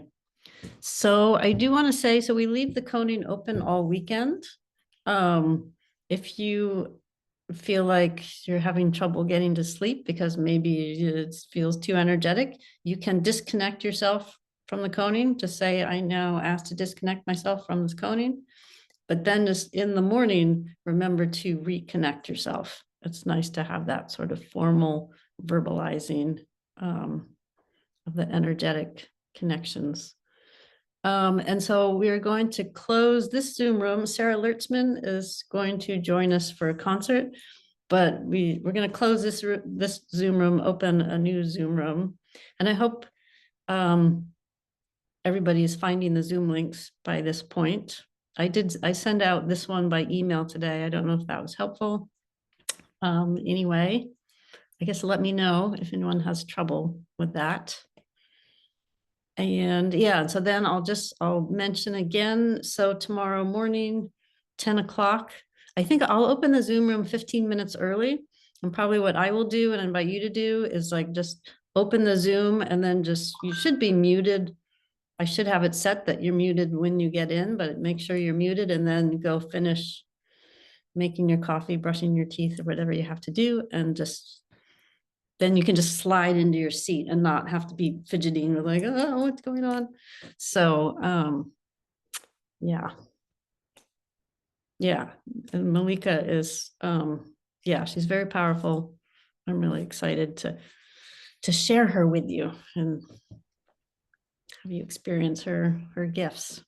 So I do want to say, so we leave the coning open all weekend. If you feel like you're having trouble getting to sleep because maybe it feels too energetic, you can disconnect yourself from the coning to say, I now ask to disconnect myself from this coning. But then just in the morning, remember to reconnect yourself. It's nice to have that sort of formal verbalizing of the energetic connections. And so we are going to close this Zoom room. Sarah Lertzman is going to join us for a concert, but we're going to close this Zoom room, open a new Zoom room. And I hope everybody is finding the Zoom links by this point. I send out this one by email today. I don't know if that was helpful. Anyway, I guess let me know if anyone has trouble with that. And yeah, so then I'll mention again. So tomorrow morning, 10 o'clock, I think I'll open the Zoom room 15 minutes early. And probably what I will do and invite you to do is like just open the Zoom and then you should be muted. I should have it set that you're muted when you get in, but make sure you're muted and then go finish making your coffee, brushing your teeth or whatever you have to do. And then you can just slide into your seat and not have to be fidgeting with like, oh, what's going on? So, yeah. Yeah. And Malika is, she's very powerful. I'm really excited to share her with you and have you experience her gifts.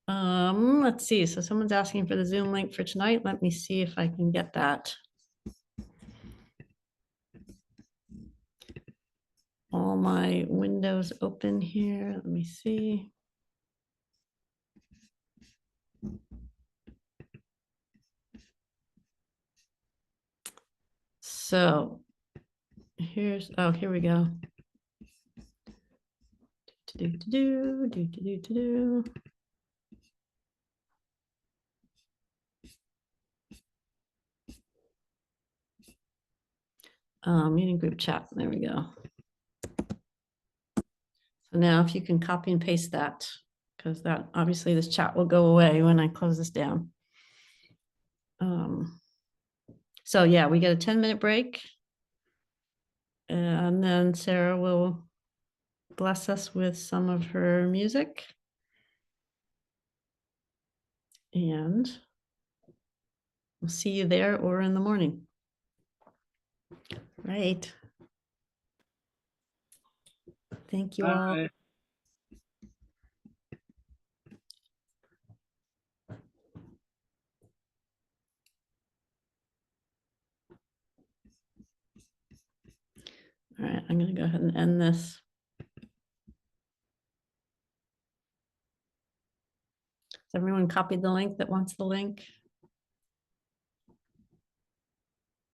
Let's see. So someone's asking for the Zoom link for tonight. Let me see if I can get that. all my windows open here. Let me see. So here's, oh, here we go. Do. Meeting group chat. There we go. So now if you can copy and paste that, because that obviously this chat will go away when I close this down. So yeah, we get a 10-minute break. And then Sarah will bless us with some of her music. And we'll see you there or in the morning. Right. Thank you all. Bye. All right, I'm going to go ahead and end this. Has everyone copied the link that wants the link?